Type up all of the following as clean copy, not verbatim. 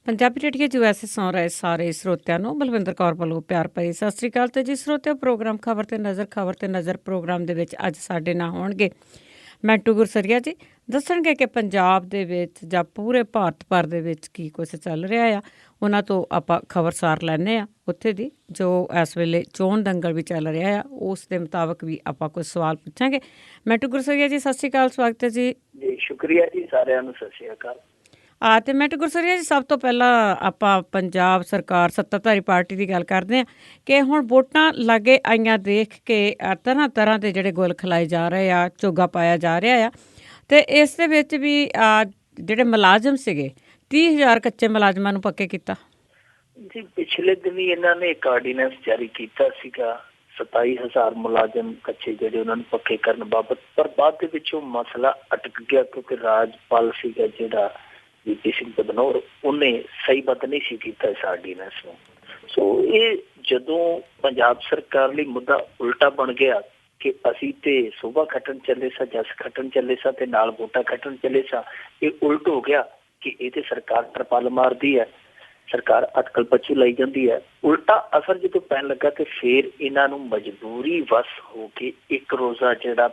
Punjabi radio USA ਸੁਣ ਰਹੇ ਸਾਰੇ ਸਰੋਤਿਆਂ ਨੂੰ ਬਲਵਿੰਦਰ ਕੌਰ ਵੱਲੋਂ ਪਿਆਰ ਭਰੀ ਸਤਿ ਸ੍ਰੀ ਅਕਾਲ। ਤੇ ਜੀ ਸਰੋਤਿਓ, ਪ੍ਰੋਗਰਾਮ ਖਬਰ ਤੇ ਨਜ਼ਰ ਪ੍ਰੋਗਰਾਮ ਦੇ ਵਿੱਚ ਅੱਜ ਸਾਡੇ ਨਾਲ ਹੋਣਗੇ ਮੈਂਟੂ ਗੁਰਸਰੀਆ ਜੀ। ਦੱਸਣਗੇ ਕਿ ਪੰਜਾਬ ਦੇ ਵਿੱਚ ਜਾਂ ਪੂਰੇ ਭਾਰਤ ਭਰ ਦੇ ਵਿੱਚ ਕੀ ਕੁਛ ਚੱਲ ਰਿਹਾ ਆ। ਉਹਨਾਂ ਤੋਂ ਆਪਾਂ ਖਬਰਸਾਰ ਲੈਂਦੇ ਹਾਂ ਉੱਥੇ ਦੀ, ਜੋ ਇਸ ਵੇਲੇ ਚੋਣ ਦੰਗਲ ਵੀ ਚੱਲ ਰਿਹਾ ਆ, ਉਸ ਦੇ ਮੁਤਾਬਕ ਵੀ ਆਪਾਂ ਕੁਝ ਸਵਾਲ ਪੁੱਛਾਂਗੇ। ਮੈਂਟੂ ਗੁਰਸਰੀਆ ਜੀ, ਸਤਿ ਸ਼੍ਰੀ ਅਕਾਲ, ਸਵਾਗਤ ਹੈ ਜੀ। ਜੀ ਸ਼ੁਕਰੀਆ ਜੀ, ਸਾਰਿਆਂ ਨੂੰ ਸਤਿ ਸ਼੍ਰੀ ਅਕਾਲ। ਅਤੇ ਮੈਂਟੂ ਗੁਰਸਰੀਆ ਜੀ, ਸਭ ਤੋਂ ਪਹਿਲਾਂ ਆਪਾਂ ਪੰਜਾਬ ਸਰਕਾਰ ਸੱਤਾਧਾਰੀ ਪਾਰਟੀ ਦੀ ਗੱਲ ਕਰਦੇ ਹਾਂ ਕਿ ਹੁਣ ਵੋਟਾਂ ਲਾਗੇ ਆਈਆਂ ਦੇਖ ਕੇ ਤਰ੍ਹਾਂ ਤਰ੍ਹਾਂ ਦੇ ਜਿਹੜੇ ਗੁਲ ਖਿਲਾਏ ਜਾ ਰਹੇ ਆ, ਝੋਗਾ ਪਾਇਆ ਜਾ ਰਿਹਾ ਆ। ਅਤੇ ਇਸ ਦੇ ਵਿੱਚ ਵੀ ਜਿਹੜੇ ਮੁਲਾਜ਼ਮ ਸੀਗੇ 30,000 ਕੱਚੇ ਮੁਲਾਜ਼ਮਾਂ ਨੂੰ ਪੱਕੇ ਕੀਤਾ ਜੀ। ਪਿਛਲੇ ਦਿਨ ਹੀ ਇਹਨਾਂ ਨੇ ਇੱਕ ਆਰਡੀਨੈਂਸ ਜਾਰੀ ਕੀਤਾ ਸੀਗਾ 27,000 ਮੁਲਾਜ਼ਮ ਕੱਚੇ ਜਿਹੜੇ ਉਹਨਾਂ ਨੂੰ ਪੱਕੇ ਕਰਨ ਬਾਬਤ, ਪਰ ਬਾਅਦ ਦੇ ਵਿੱਚ ਉਹ ਮਸਲਾ ਅਟਕ ਗਿਆ ਕਿਉਂਕਿ ਰਾਜਪਾਲ ਸੀਗਾ ਜਿਹੜਾ ਵੀਪੀ ਸਿੰਘ ਬਦਨੌਰ, ਉਹਨੇ ਸਹੀਬੱਧ ਨਹੀਂ ਸੀ ਕੀਤਾ ਇਸ ਆਰਡੀਨੈਂਸ ਨੂੰ। ਸੋ ਇਹ ਜਦੋਂ ਪੰਜਾਬ ਸਰਕਾਰ ਲਈ ਮੁੱਦਾ ਉਲਟਾ ਬਣ ਗਿਆ ਕਿ ਅਸੀਂ ਤੇ ਸੂਬਾ ਖੱਟਣ ਚੱਲੇ ਸਾਂ, ਜਸ ਖੱਟਣ ਚੱਲੇ ਸਾਂ ਤੇ ਨਾਲ ਵੋਟਾਂ ਖੱਟਣ ਚੱਲੇ ਸਾਂ, ਇਹ ਉਲਟ ਹੋ ਗਿਆ ਕਿ ਇਹ ਤੇ ਸਰਕਾਰ ਤਰਪਾਲ ਮਾਰਦੀ ਹੈ, ਸਰਕਾਰ ਅਟਕਲ ਪੱਛੂ ਲਈ ਜਾਂਦੀ ਹੈ। ਉਲਟਾ ਅਸਰ ਜਦੋਂ ਪੈਣ ਲੱਗਾ ਤੇ ਫਿਰ ਇਹਨਾਂ ਨੂੰ ਮਜਬੂਰੀ ਵਸ ਹੋ ਕੇ ਇੱਕ ਰੋਜ਼ਾ ਜਿਹੜਾ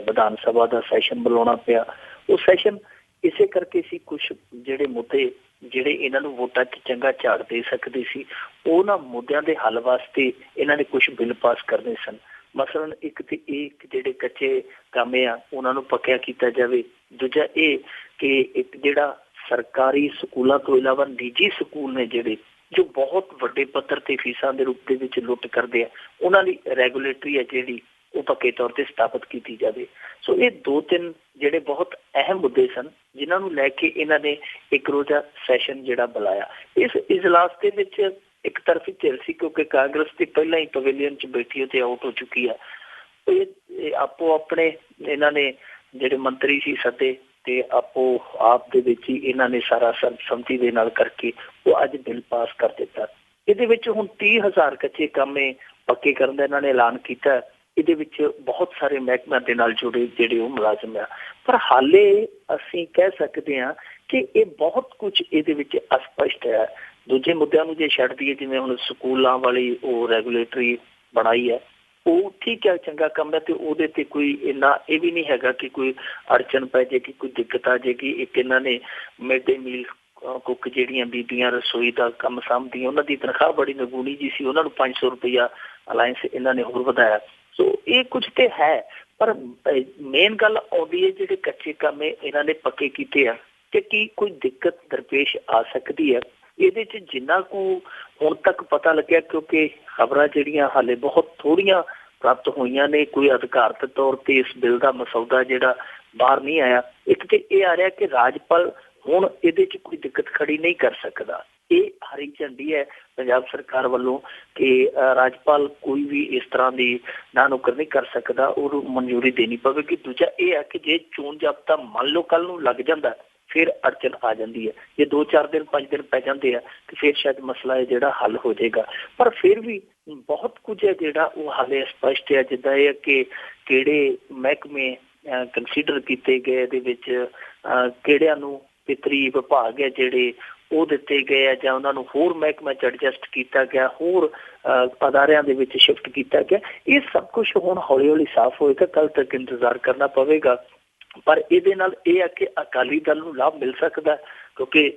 ਵਿਧਾਨ ਸਭਾ ਦਾ ਸੈਸ਼ਨ ਬੁਲਾਉਣਾ ਪਿਆ। ਉਹ ਸੈਸ਼ਨ ਇਸੇ ਕਰਕੇ ਸੀ, ਕੁਛ ਜਿਹੜੇ ਮੁੱਦੇ ਜਿਹੜੇ ਇਹਨਾਂ ਨੂੰ ਵੋਟਾਂ 'ਚ ਚੰਗਾ ਝਾੜ ਦੇ ਸਕਦੇ ਸੀ, ਉਹਨਾਂ ਮੁੱਦਿਆਂ ਦੇ ਹੱਲ ਵਾਸਤੇ ਇਹਨਾਂ ਨੇ ਕੁਛ ਬਿੱਲ ਪਾਸ ਕਰਨੇ ਸਨ। ਮਸਲਨ ਇੱਕ ਤੇ ਇਹ ਜਿਹੜੇ ਕੱਚੇ ਕੰਮ ਆ ਉਹਨਾਂ ਨੂੰ ਪੱਕਿਆ ਕੀਤਾ ਜਾਵੇ। ਦੂਜਾ ਇਹ ਕਿ ਇੱਕ ਜਿਹੜਾ ਸਰਕਾਰੀ ਸਕੂਲਾਂ ਤੋਂ ਇਲਾਵਾ ਨਿੱਜੀ ਸਕੂਲ ਨੇ ਜਿਹੜੇ ਜੋ ਬਹੁਤ ਵੱਡੇ ਪੱਧਰ ਤੇ ਫੀਸਾਂ ਦੇ ਰੂਪ ਦੇ ਵਿੱਚ ਲੁੱਟ ਕਰਦੇ ਆ, ਉਹਨਾਂ ਦੀ ਰੈਗੂਲੇਟਰੀ ਹੈ ਜਿਹੜੀ ਉਹ ਪੱਕੇ ਤੌਰ ਤੇ ਸਥਾਪਿਤ ਕੀਤੀ ਜਾਵੇ। ਸੋ ਇਹ 2-3 ਜਿਹੜੇ ਬਹੁਤ ਅਹਿਮ ਮੁੱਦੇ ਸਨ ਜਿਨ੍ਹਾਂ ਨੂੰ ਲੈ ਕੇ ਇਹਨਾਂ ਨੇ ਇੱਕ ਰੋਜ਼ਾ ਸੈਸ਼ਨ ਜਿਹੜਾ ਬੁਲਾਇਆ। ਇਸ ਇਜਲਾਸ ਦੇ ਵਿੱਚ ਇੱਕ ਤਰਫੀ ਧਿਰ ਸੀ ਕਿਉਂਕਿ ਕਾਂਗਰਸ ਤੇ ਪਹਿਲਾਂ ਹੀ ਪਵੇਲੀਅਨ 'ਚ ਬੈਠੀ ਤੇ ਆਊਟ ਹੋ ਚੁੱਕੀ ਆ। ਇਹ ਆਪੋ ਆਪਣੇ ਇਹਨਾਂ ਨੇ ਜਿਹੜੇ ਮੰਤਰੀ ਸੀ ਸੱਦੇ ਤੇ ਆਪੋ ਆਪ ਦੇ ਵਿੱਚ ਹੀ ਇਹਨਾਂ ਨੇ ਸਾਰਾ ਸਰਬਸੰਮਤੀ ਦੇ ਨਾਲ ਕਰਕੇ ਉਹ ਅੱਜ ਬਿੱਲ ਪਾਸ ਕਰ ਦਿੱਤਾ। ਇਹਦੇ ਵਿੱਚ ਹੁਣ 30,000 ਕੱਚੇ ਕਾਮੇ ਪੱਕੇ ਕਰਨ ਦਾ ਇਹਨਾਂ ਨੇ ਐਲਾਨ ਕੀਤਾ। ਇਹਦੇ ਵਿੱਚ ਬਹੁਤ ਸਾਰੇ ਮਹਿਕਮਿਆਂ ਦੇ ਨਾਲ ਜੁੜੇ ਜਿਹੜੇ ਉਹ ਮੁਲਾਜ਼ਮ ਆ, ਪਰ ਹਾਲੇ ਅਸੀਂ ਕਹਿ ਸਕਦੇ ਹਾਂ ਕਿ ਇਹ ਬਹੁਤ ਕੁਝ ਇਹਦੇ ਵਿੱਚ ਅਸਪਸ਼ਟ ਹੈ। ਦੂਜੇ ਮੁੱਦਿਆਂ ਨੂੰ ਜੇ ਛੱਡ ਦਈਏ, ਜਿਵੇਂ ਹੁਣ ਸਕੂਲਾਂ ਵਾਲੀ ਉਹ ਰੈਗੂਲੇਟਰੀ ਬਣਾਈ ਹੈ, ਉਹ ਠੀਕ ਹੈ, ਚੰਗਾ ਕੰਮ ਹੈ, ਤੇ ਉਹਦੇ ਤੇ ਕੋਈ ਇੰਨਾ ਇਹ ਵੀ ਨਹੀਂ ਹੈਗਾ ਕਿ ਕੋਈ ਅੜਚਨ ਪੈ ਜਾਏਗੀ, ਕੋਈ ਦਿੱਕਤ ਆ ਜਾਏਗੀ। ਇੱਕ ਇਹਨਾਂ ਨੇ ਮਿਡ ਡੇ ਮੀਲ ਕੁੱਕ ਜਿਹੜੀਆਂ ਬੀਬੀਆਂ ਰਸੋਈ ਦਾ ਕੰਮ ਸਾਂਭਦੀਆਂ, ਉਹਨਾਂ ਦੀ ਤਨਖਾਹ ਬੜੀ ਨਗੂਣੀ ਜੀ ਸੀ, ਉਹਨਾਂ ਨੂੰ 500 ਰੁਪਇਆ ਅਲਾਇੰਸ ਇਹਨਾਂ ਨੇ ਹੋਰ ਵਧਾਇਆ। ਸੋ ਇਹ ਕੁਝ ਤੇ ਹੈ, ਪਰ ਮੇਨ ਗੱਲ ਆਉਂਦੀ ਹੈ ਜਿਹੜੇ ਕੱਚੇ ਕੰਮ ਇਹਨਾਂ ਨੇ ਪੱਕੇ ਕੀਤੇ ਆ ਕਿ ਕੀ ਕੋਈ ਦਿੱਕਤ ਦਰਪੇਸ਼ ਆ ਸਕਦੀ ਹੈ। ਇਹਦੇ 'ਚ ਜਿੰਨਾ ਕੁ ਹੁਣ ਤੱਕ ਪਤਾ ਲੱਗਿਆ, ਕਿਉਂਕਿ ਖਬਰਾਂ ਜਿਹੜੀਆਂ ਹਾਲੇ ਬਹੁਤ ਥੋੜ੍ਹੀਆਂ ਪ੍ਰਾਪਤ ਹੋਈਆਂ ਨੇ, ਕੋਈ ਅਧਿਕਾਰਤ ਤੌਰ ਤੇ ਇਸ ਬਿੱਲ ਦਾ ਮਸੌਦਾ ਜਿਹੜਾ ਬਾਹਰ ਨਹੀਂ ਆਇਆ। ਇੱਕ ਤੇ ਇਹ ਆ ਰਿਹਾ ਕਿ ਰਾਜਪਾਲ ਹੁਣ ਇਹਦੇ 'ਚ ਕੋਈ ਦਿੱਕਤ ਖੜੀ ਨਹੀਂ ਕਰ ਸਕਦਾ। ਇਹ ਹਰੀ ਝੰਡੀ ਹੈ ਪੰਜਾਬ ਸਰਕਾਰ ਵੱਲੋਂ ਕਿ ਰਾਜਪਾਲ ਕੋਈ ਵੀ ਇਸ ਤਰ੍ਹਾਂ ਦੀ ਨਾ ਨੁਕਰ ਨਹੀਂ ਕਰ ਸਕਦਾ, ਉਹਨੂੰ ਮਨਜ਼ੂਰੀ ਦੇਣੀ ਪਵੇਗੀ। ਦੂਜਾ ਇਹ ਹੈ ਕਿ ਜੇ ਚੋਣ ਜ਼ਾਬਤਾ ਮੰਨ ਲਓ ਕੱਲ੍ਹ ਨੂੰ ਲੱਗ ਜਾਂਦਾ, ਫਿਰ ਅੜਚਨ ਆ ਜਾਂਦੀ ਹੈ। ਜੇ 2-4 ਦਿਨ 5 ਦਿਨ ਪੈ ਜਾਂਦੇ ਆ ਤੇ ਫਿਰ ਸ਼ਾਇਦ ਮਸਲਾ ਹੈ ਜਿਹੜਾ ਹੱਲ ਹੋ ਜਾਏਗਾ। ਪਰ ਫਿਰ ਵੀ ਬਹੁਤ ਕੁਝ ਹੈ ਜਿਹੜਾ ਉਹ ਹਾਲੇ ਸਪਸ਼ਟ ਹੈ, ਜਿੱਦਾਂ ਇਹ ਕਿ ਕਿਹੜੇ ਮਹਿਕਮੇ ਕੰਸੀਡਰ ਕੀਤੇ ਗਏ, ਇਹਦੇ ਵਿੱਚ ਕਿਹੜਿਆਂ ਨੂੰ ਪਿਤਰੀ ਵਿਭਾਗ ਹੈ ਜਿਹੜੇ ਉਹ ਦਿੱਤੇ ਗਏ ਆ, ਜਾਂ ਉਹਨਾਂ ਨੂੰ ਹੋਰ ਮਹਿਕਮੇ 'ਚ ਐਡਜਸਟ ਕੀਤਾ ਗਿਆ, ਹੋਰ ਅਦਾਰਿਆਂ ਦੇ ਵਿੱਚ ਸ਼ਿਫਟ ਕੀਤਾ ਗਿਆ। ਇਹ ਸਭ ਕੁਛ ਹੁਣ ਹੌਲੀ ਹੌਲੀ ਸਾਫ਼ ਹੋਏਗਾ, ਕੱਲ੍ਹ ਤੱਕ ਇੰਤਜ਼ਾਰ ਕਰਨਾ ਪਵੇਗਾ। ਪਰ ਇਹਦੇ ਨਾਲ ਇਹ ਹੈ ਕਿ ਅਕਾਲੀ ਦਲ ਨੂੰ ਲਾਭ ਮਿਲ ਸਕਦਾ, ਕਿਉਂਕਿ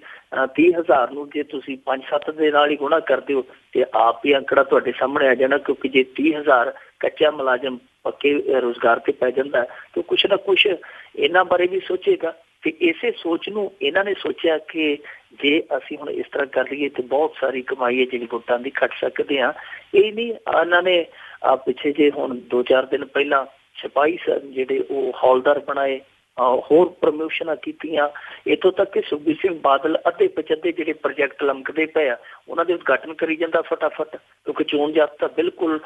30,000 ਨੂੰ ਜੇ ਤੁਸੀਂ 5-7 ਦੇ ਨਾਲ ਹੀ ਗੁਣਾ ਕਰਦੇ ਹੋ ਤੇ ਆਪ ਹੀ ਅੰਕੜਾ ਤੁਹਾਡੇ ਸਾਹਮਣੇ ਆ ਜਾਣਾ। ਕਿਉਂਕਿ ਜੇ 30,000 ਕੱਚਾ ਮੁਲਾਜ਼ਮ ਪੱਕੇ ਰੁਜ਼ਗਾਰ ਤੇ ਪੈ ਜਾਂਦਾ ਤਾਂ ਕੁਛ ਨਾ ਕੁਛ ਇਹਨਾਂ ਬਾਰੇ ਵੀ ਸੋਚੇਗਾ। ਤੇ ਇਸੇ ਸੋਚ ਨੂੰ ਇਹਨਾਂ ਨੇ ਸੋਚਿਆ ਕਿ ਜੇ ਅਸੀਂ ਹੁਣ ਇਸ ਤਰ੍ਹਾਂ ਕਰ ਲਈਏ ਤੇ ਬਹੁਤ ਸਾਰੀ ਕਮਾਈ ਹੈ ਜਿਹੜੀ ਵੋਟਾਂ ਦੀ ਖੱਟ ਸਕਦੇ ਹਾਂ। ਇਹ ਨਹੀਂ, ਇਹਨਾਂ ਨੇ ਪਿੱਛੇ ਜੇ ਹੁਣ 2-4 ਦਿਨ ਪਹਿਲਾਂ ਸਿਪਾਹੀ ਸਨ ਜਿਹੜੇ ਉਹ ਹੌਲਦਾਰ ਬਣਾਏ, ਹੋਰ ਪ੍ਰਮੋਸ਼ਨਾਂ ਕੀਤੀਆਂ। ਇੱਥੋਂ ਤੱਕ ਕਿ ਸੁਖਬੀਰ ਸਿੰਘ ਬਾਦਲ ਅਤੇ ਪਚੱਦੇ ਜਿਹੜੇ ਪ੍ਰੋਜੈਕਟ ਲਮਕਦੇ ਪਏ ਆ ਉਹਨਾਂ ਦੇ ਉਦਘਾਟਨ ਕਰੀ ਜਾਂਦਾ ਫਟਾਫਟ, ਕਿਉਂਕਿ ਚੋਣ ਜ਼ਾਬਤਾ ਬਿਲਕੁਲ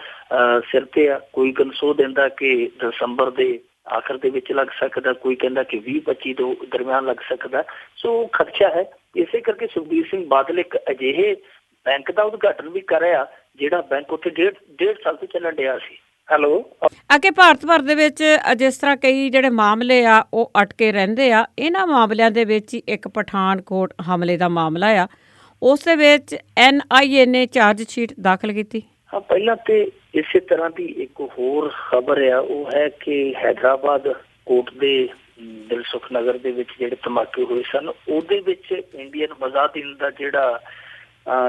ਸਿਰ ਤੇ ਆ। ਕੋਈ ਕਨਸੋ ਦਿੰਦਾ ਕਿ ਦਸੰਬਰ ਦੇ ਆਖਰ ਦੇ ਵਿੱਚ ਲੱਗ ਸਕਦਾ, ਕੋਈ ਕਹਿੰਦਾ ਕਿ 20-25 ਦੇ ਦਰਮਿਆਨ ਲੱਗ ਸਕਦਾ। ਸੋ ਖਦਸ਼ਾ ਹੈ। ਇਸੇ ਕਰਕੇ ਸੁਖਬੀਰ ਸਿੰਘ ਬਾਦਲ ਇੱਕ ਅਜਿਹੇ ਬੈਂਕ ਦਾ ਉਦਘਾਟਨ ਵੀ ਕਰ ਰਿਹਾ ਜਿਹੜਾ ਬੈਂਕ ਉੱਥੇ ਡੇਢ ਸਾਲ ਤੋਂ ਚੱਲਣ ਡਿਆ ਸੀ। ਹੈਲੋ, ਅੱਗੇ ਭਾਰਤ ਭਰ ਦੇ ਵਿੱਚ ਜਿਸ ਤਰ੍ਹਾਂ ਕਈ ਜਿਹੜੇ ਮਾਮਲੇ ਆ ਉਹ ਅਟਕੇ ਰਹਿੰਦੇ ਆ, ਇਹਨਾਂ ਮਾਮਲਿਆਂ ਦੇ ਵਿੱਚ ਹੀ ਇੱਕ ਪਠਾਨਕੋਟ ਹਮਲੇ ਦਾ ਮਾਮਲਾ ਆ। ਉਸ ਦੇ ਵਿੱਚ NIA ਨੇ ਚਾਰਜ ਸ਼ੀਟ ਦਾਖਲ ਕੀਤੀ। ਹਾਂ, ਪਹਿਲਾਂ ਤੇ ਇਸੇ ਤਰ੍ਹਾਂ ਦੀ ਇੱਕ ਹੋਰ ਖਬਰ ਆ, ਉਹ ਹੈ ਕਿ ਹੈਦਰਾਬਾਦ ਕੋਰਟ ਦੇ ਦਿਲਸੁਖ ਨਗਰ ਦੇ ਵਿੱਚ ਜਿਹੜੇ ਧਮਾਕੇ ਹੋਏ ਸਨ, ਉਹਦੇ ਵਿੱਚ ਇੰਡੀਅਨ ਮਜ਼ਾਦੀਨ ਦਾ ਜਿਹੜਾ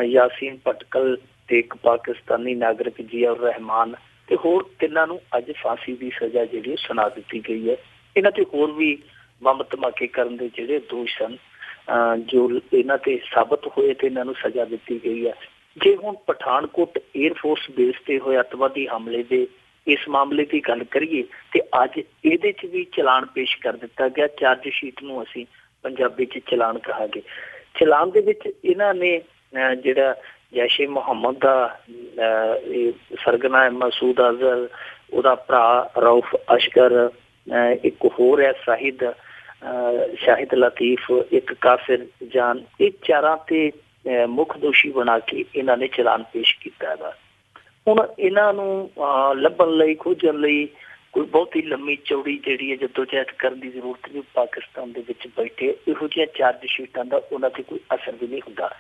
ਯਾਸੀਨ ਭਟਕਲ ਤੇ ਇੱਕ ਪਾਕਿਸਤਾਨੀ ਨਾਗਰਿਕ ਜ਼ਿਆ ਰਹਿਮਾਨ ਤੇ ਹੋਰ ਤਿੰਨਾਂ ਨੂੰ ਅੱਜ ਫਾਂਸੀ ਦੀ ਸਜ਼ਾ ਜਿਹੜੀ ਸੁਣਾ ਦਿੱਤੀ ਗਈ ਹੈ। ਇਹਨਾਂ ਤੇ ਹੋਰ ਵੀ ਬੰਬ ਧਮਾਕੇ ਕਰਨ ਦੇ ਜਿਹੜੇ ਦੋਸ਼ ਸਨ ਜੋ ਇਹਨਾਂ ਤੇ ਸਾਬਤ ਹੋਏ ਤੇ ਇਹਨਾਂ ਨੂੰ ਸਜ਼ਾ ਦਿੱਤੀ ਗਈ ਹੈ। ਜੇ ਹੁਣ ਪਠਾਨਕੋਟ ਏਅਰਫੋਰਸ ਬੇਸ ਤੇ ਹੋਏ ਅੱਤਵਾਦੀ ਹਮਲੇ ਦੇ ਇਸ ਮਾਮਲੇ ਦੀ ਗੱਲ ਕਰੀਏ ਤੇ ਅੱਜ ਇਹਦੇ 'ਚ ਵੀ ਚਲਾਨ ਪੇਸ਼ ਕਰ ਦਿੱਤਾ ਗਿਆ। ਚਾਰਜ ਸ਼ੀਟ ਨੂੰ ਅਸੀਂ ਪੰਜਾਬੀ 'ਚ ਚਲਾਨ ਕਹਾਂਗੇ। ਚਲਾਨ ਦੇ ਵਿੱਚ ਇਹਨਾਂ ਨੇ ਜਿਹੜਾ ਜੈਸ਼ ਏ ਮੁਹੰਮਦ ਦਾ ਸਰਗਨਾ ਮਸੂਦ ਅਜ਼ਹਰ, ਉਹਦਾ ਭਰਾ ਰਊਫ ਅਸ਼ਕਰ, ਇੱਕ ਹੋਰ ਹੈ ਸ਼ਾਹਿਦ ਲਤੀਫ, ਇੱਕ ਕਾਸਿਰ ਜਾਨ, ਇਹ ਚਾਰਾਂ ਤੇ ਮੁੱਖ ਦੋਸ਼ੀ ਬਣਾ ਕੇ ਇਹਨਾਂ ਨੇ ਚਲਾਨ ਪੇਸ਼ ਕੀਤਾ ਹੈਗਾ। ਹੁਣ ਇਹਨਾਂ ਨੂੰ ਲੱਭਣ ਲਈ, ਖੋਜਣ ਲਈ ਕੋਈ ਬਹੁਤੀ ਲੰਮੀ ਚੌੜੀ ਜਿਹੜੀ ਹੈ ਜਦੋਜਹਿਦ ਕਰਨ ਦੀ ਜ਼ਰੂਰਤ ਨਹੀਂ। ਪਾਕਿਸਤਾਨ ਦੇ ਵਿੱਚ ਬੈਠੇ ਇਹੋ ਜਿਹੀਆਂ ਚਾਰਜ ਸ਼ੀਟਾਂ ਦਾ ਉਹਨਾਂ ਤੇ ਕੋਈ ਅਸਰ ਵੀ ਨਹੀਂ ਹੁੰਦਾ,